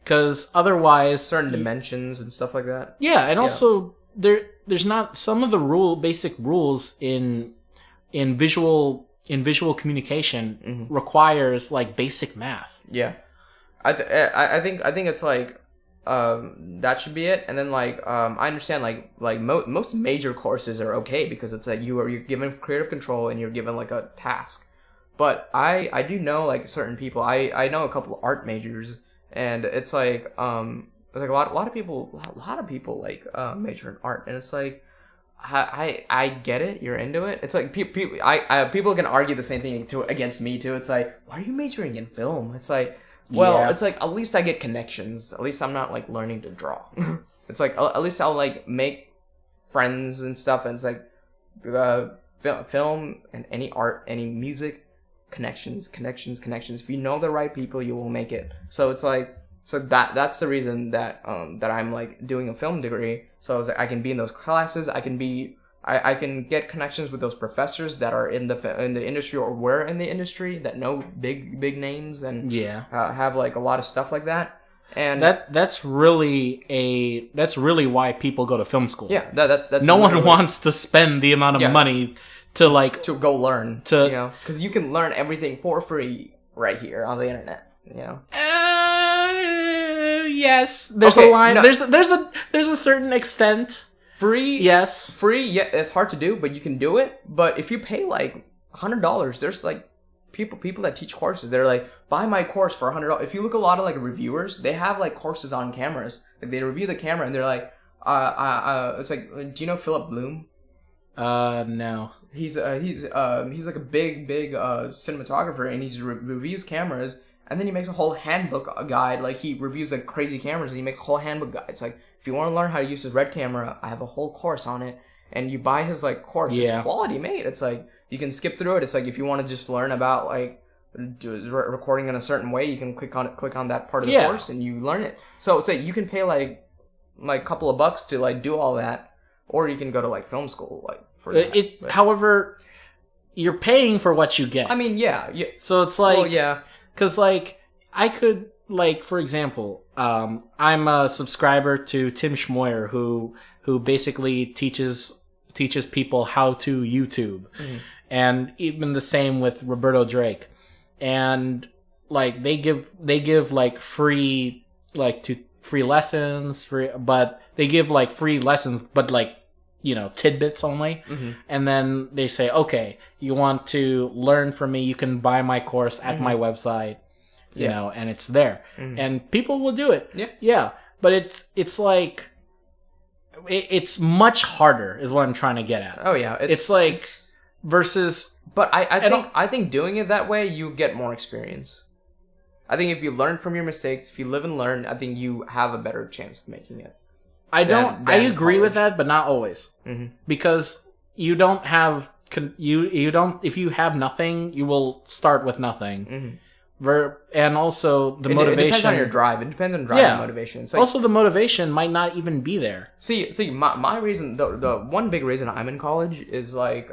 because otherwise certain dimensions and stuff like that, and also there's not some of the basic rules in visual communication requires like basic math. I think it's like that should be it. And then like I understand like most major courses are okay because it's like you're given creative control and you're given like a task. But I do know like certain people. I know a couple of art majors, and it's like there's like a lot of people like major in art, and it's like I get it, you're into it. It's like people can argue the same thing against me too. It's like, why are you majoring in film? It's like, well, it's like, at least I get connections. At least I'm not like learning to draw. It's like, at least I'll like make friends and stuff. And it's like, film and any art, any music, connections. If you know the right people, you will make it. So it's like, that's the reason that I'm like doing a film degree. So I can be in those classes. I can get connections with those professors that are in the industry or were in the industry that know big names and have like a lot of stuff like that. And that's really why people go to film school. Yeah, that's no one wants to spend the amount of money to go learn, because you can learn everything for free right here on the internet. Yes, there's a line. No. There's a certain extent. Free, yes. Free, yeah, it's hard to do, but you can do it. But if you pay like $100, there's like people that teach courses. They're like, buy my course for $100. If you look a lot of like reviewers, they have like courses on cameras. Like they review the camera and they're like, it's like, do you know Philip Bloom? No. He's like a big cinematographer, and he reviews cameras, and then he makes a whole handbook guide. Like he reviews like crazy cameras, and he makes a whole handbook guide. It's like, if you want to learn how to use his Red camera, I have a whole course on it, and you buy his like course. It's quality made. It's like you can skip through it. It's like if you want to just learn about like recording in a certain way, you can click on that part of the course and you learn it. So it's like you can pay like a couple of bucks to like do all that, or you can go to like film school like for that. However, you're paying for what you get. I mean, yeah. So it's like, well, yeah, because like I could, like, for example, I'm a subscriber to Tim Schmoyer, who basically teaches people how to YouTube, and even the same with Roberto Drake, and like they give like free lessons, but they give like free lessons, but like, you know, tidbits only. And then they say, okay, you want to learn from me, you can buy my course at my website, you know, and it's there. And people will do it. Yeah. But it's like, it's much harder is what I'm trying to get at. Oh yeah. It's like, versus... But I think doing it that way, you get more experience. I think if you learn from your mistakes, if you live and learn, I think you have a better chance of making it. I agree with that, but not always. Because you don't have... You don't... If you have nothing, you will start with nothing. And also the motivation... It depends on your drive. It depends on drive and motivation. It's like, also, the motivation might not even be there. See, my reason... The one big reason I'm in college is like...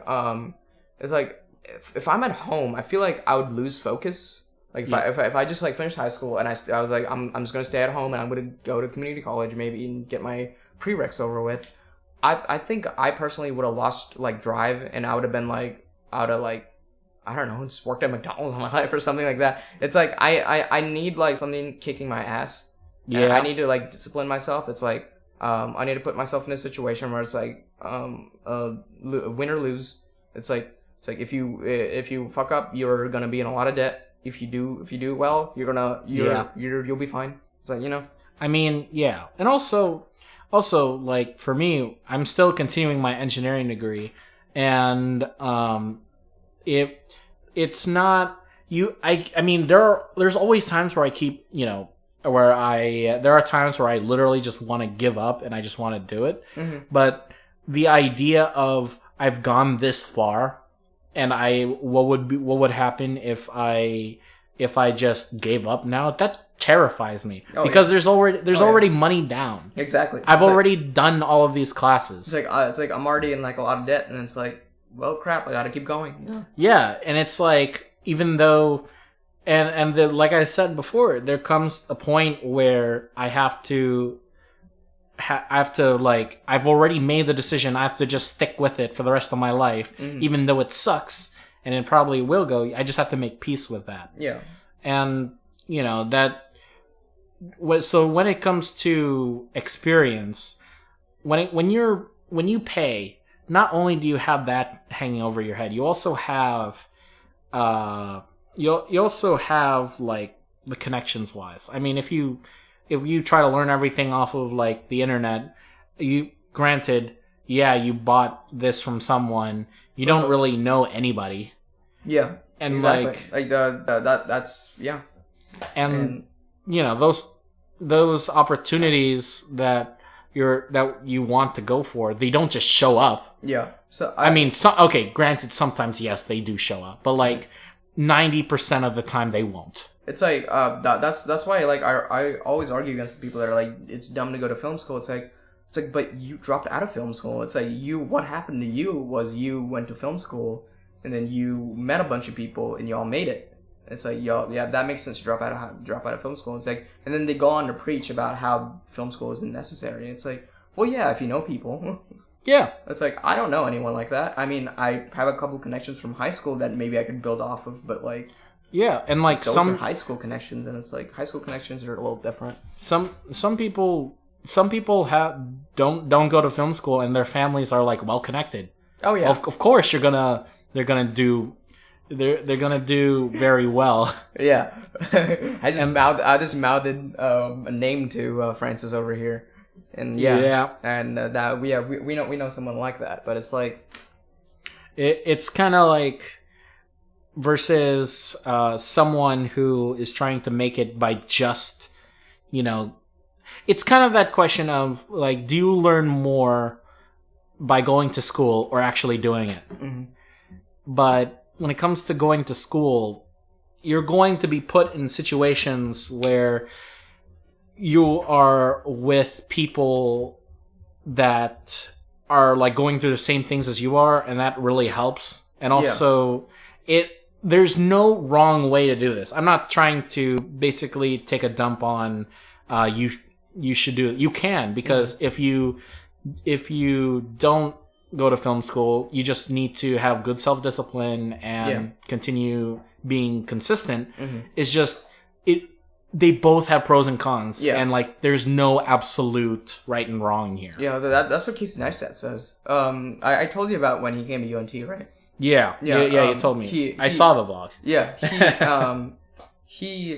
If I'm at home, I feel like I would lose focus. Like if I just like finished high school and I was like I'm just gonna stay at home and I'm gonna go to community college maybe and get my prereqs over with. I think I personally would have lost like drive and I would have been like I don't know, just worked at McDonald's all my life or something like that. It's like I need like something kicking my ass. Yeah, I need to like discipline myself. It's like I need to put myself in a situation where it's like win or lose. It's like if you fuck up, you're gonna be in a lot of debt. If you do well, you'll be fine. It's like, you know. I mean, yeah, and also like for me, I'm still continuing my engineering degree, and it's not you. I mean, there's always times where I keep, you know, where there are times where I literally just want to give up and I just want to do it, but the idea of I've gone this far. And what would happen if I just gave up now? That terrifies me because there's already money down. Exactly. I've already done all of these classes. It's like I'm already in like a lot of debt, and it's like, well, crap, I gotta keep going. Yeah, and it's like, even though, like I said before, there comes a point where I have to like, I've already made the decision. I have to just stick with it for the rest of my life, even though it sucks, and it probably will go. I just have to make peace with that. Yeah. And, you know, so when it comes to experience, when you pay, not only do you have that hanging over your head, you also have, you also have like the connections wise. I mean, if you try to learn everything off of like the internet, you bought this from someone, you don't really know anybody. Yeah. And exactly. That's yeah. And you know, those opportunities that you want to go for, they don't just show up. Yeah. So I mean, granted, sometimes yes, they do show up, but like 90% of the time they won't. It's like that's why like I always argue against the people that are like, it's dumb to go to film school. It's like but you dropped out of film school. It's like what happened to you was you went to film school and then you met a bunch of people and y'all made it. It's like, that makes sense to drop out of film school. It's like, and then they go on to preach about how film school isn't necessary. It's like, well, yeah, if you know people. Yeah. It's like, I don't know anyone like that. I mean, I have a couple connections from high school that maybe I could build off of, but like, yeah, and like those are high school connections, and it's like high school connections are a little different. Some people don't go to film school, and their families are like well connected. Oh yeah, of course they're gonna do very well. Yeah, I just mouthed a name to Francis over here, and and that we know someone like that, but it's like it's kind of like. Versus someone who is trying to make it by just, you know, it's kind of that question of like, do you learn more by going to school or actually doing it? But when it comes to going to school, you're going to be put in situations where you are with people that are like going through the same things as you are, and that really helps. And also there's no wrong way to do this. I'm not trying to basically take a dump on you should do it. You can, because if you don't go to film school, you just need to have good self-discipline and continue being consistent. It's just they both have pros and cons, and like there's no absolute right and wrong here. Yeah, that's what Casey Neistat says. I told you about when he came to UNT, right? Yeah, you told me. I saw the vlog. Yeah, he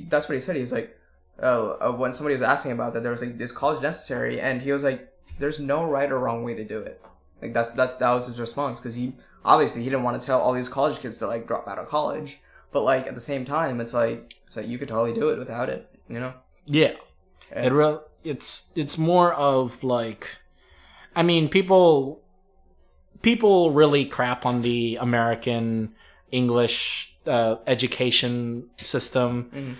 that's what he said. He was like, when somebody was asking about that, there was like, is college necessary? And he was like, there's no right or wrong way to do it. Like that was his response, because he didn't want to tell all these college kids to like drop out of college, but like at the same time, it's like you could totally do it without it, you know? Yeah, it's more of like, I mean, people really crap on the American English education system,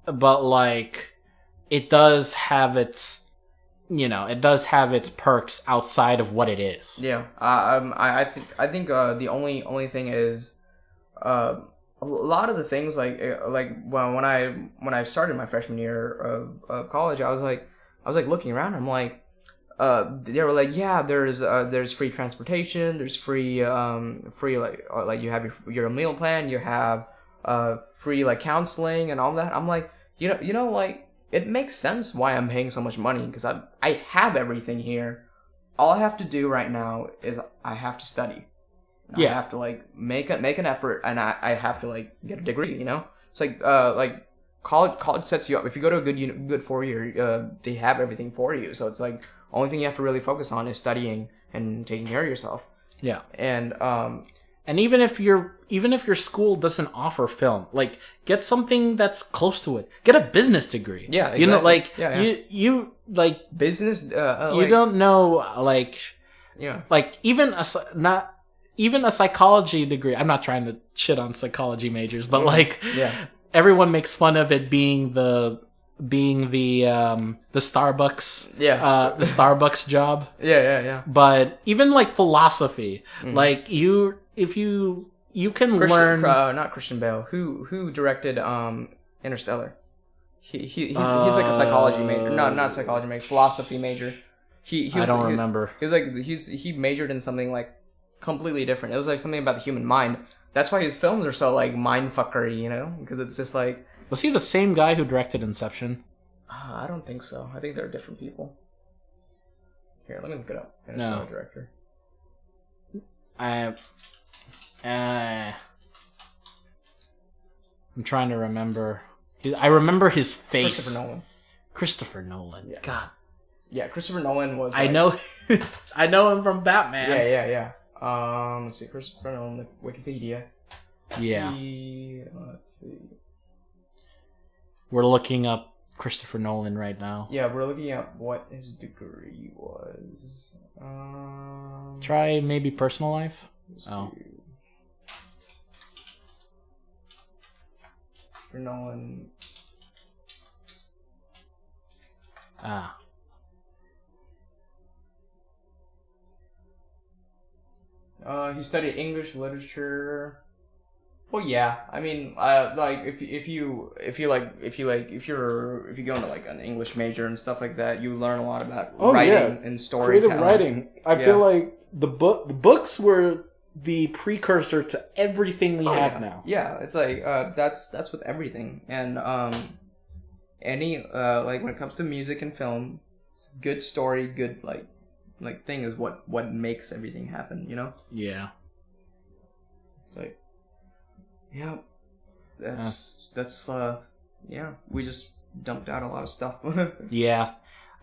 but like it does have its perks outside of what it is. Yeah. I think the only thing is a lot of the things like when I started my freshman year of college, I was looking around, I'm like, they were like, yeah, there's free transportation, there's free like you have your meal plan, you have free like counseling and all that. I'm like, you know like, it makes sense why I'm paying so much money, because I have everything here. All I have to do right now is I have to study. I have to like make an effort, and I have to like get a degree. You know, it's like college sets you up. If you go to a good 4-year, they have everything for you. So it's like only thing you have to really focus on is studying and taking care of yourself. Yeah, and even if your school doesn't offer film, like get something that's close to it. Get a business degree. Yeah, exactly. You know, like you like business. You don't know, like like even a psychology degree. I'm not trying to shit on psychology majors, but like everyone makes fun of it being the Starbucks the Starbucks job. Yeah. But even like philosophy, like you can learn. Not Christian Bale. Who directed Interstellar? He's like a psychology major. Not psychology major. Philosophy major. I don't remember. He majored in something like completely different. It was like something about the human mind. That's why his films are so like mind fuckery, you know? Because it's just like. Was he the same guy who directed Inception? I don't think so. I think they're different people. Here, let me look it up. No. Director. I'm trying to remember. I remember his face. Christopher Nolan. Yeah. God. Yeah, Christopher Nolan was. I know him from Batman. Yeah. Let's see, Christopher Nolan, Wikipedia. Yeah. Let's see. We're looking up Christopher Nolan right now. Yeah, we're looking at what his degree was. Try maybe personal life. Oh. Christopher Nolan. He studied English literature. Well, yeah. I mean, like if you go into like an English major and stuff like that, you learn a lot about writing and storytelling. Creative writing. I feel like the books were the precursor to everything we have now. Yeah, it's like that's with everything, and any like when it comes to music and film, good story, good like thing is what makes everything happen. You know? Yeah. It's like. Yeah, that's we just dumped out a lot of stuff. Yeah,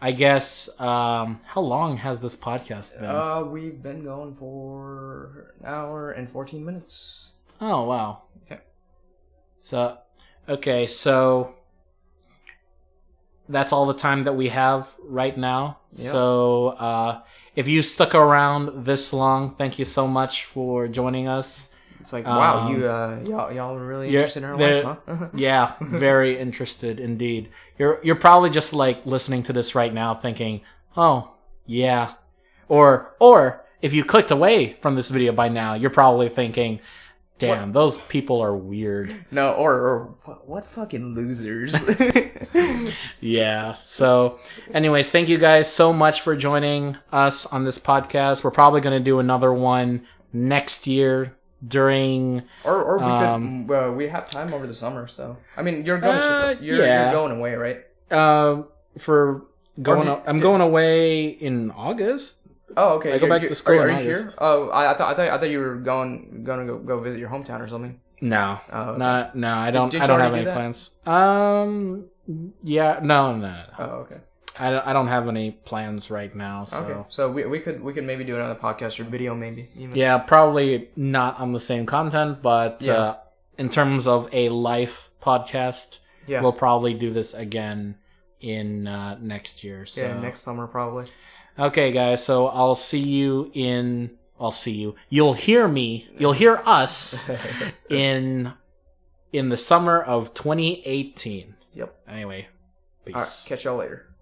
I guess. How long has this podcast been? We've been going for an hour and 14 minutes. Oh wow. Okay. So that's all the time that we have right now. Yep. So if you stuck around this long, thank you so much for joining us. It's like, wow, y'all are really interested in our life, huh? Yeah, very interested indeed. You're probably just like listening to this right now thinking, oh, yeah. Or if you clicked away from this video by now, you're probably thinking, Damn, those people are weird. No, or what fucking losers. Yeah. So, anyways, thank you guys so much for joining us on this podcast. We're probably going to do another one next year during... Or we could... we have time over the summer, so... I mean, you're going you're going away, right? I'm going away in August. Oh, okay. I go back to school Are in you August. here? Oh, I thought you were going to go visit your hometown or something. No. Oh, okay. No, I don't Did you have already any do that? plans. Yeah, no. Oh, okay. I don't have any plans right now, so... Okay, so we could maybe do another podcast or video, maybe. Even. Yeah, probably not on the same content, but in terms of a life podcast, we'll probably do this again in next year. So. Yeah, next summer probably. Okay, guys, so I'll see you. You'll hear me. You'll hear us in the summer of 2018. Yep. Anyway, peace. All right, catch y'all later.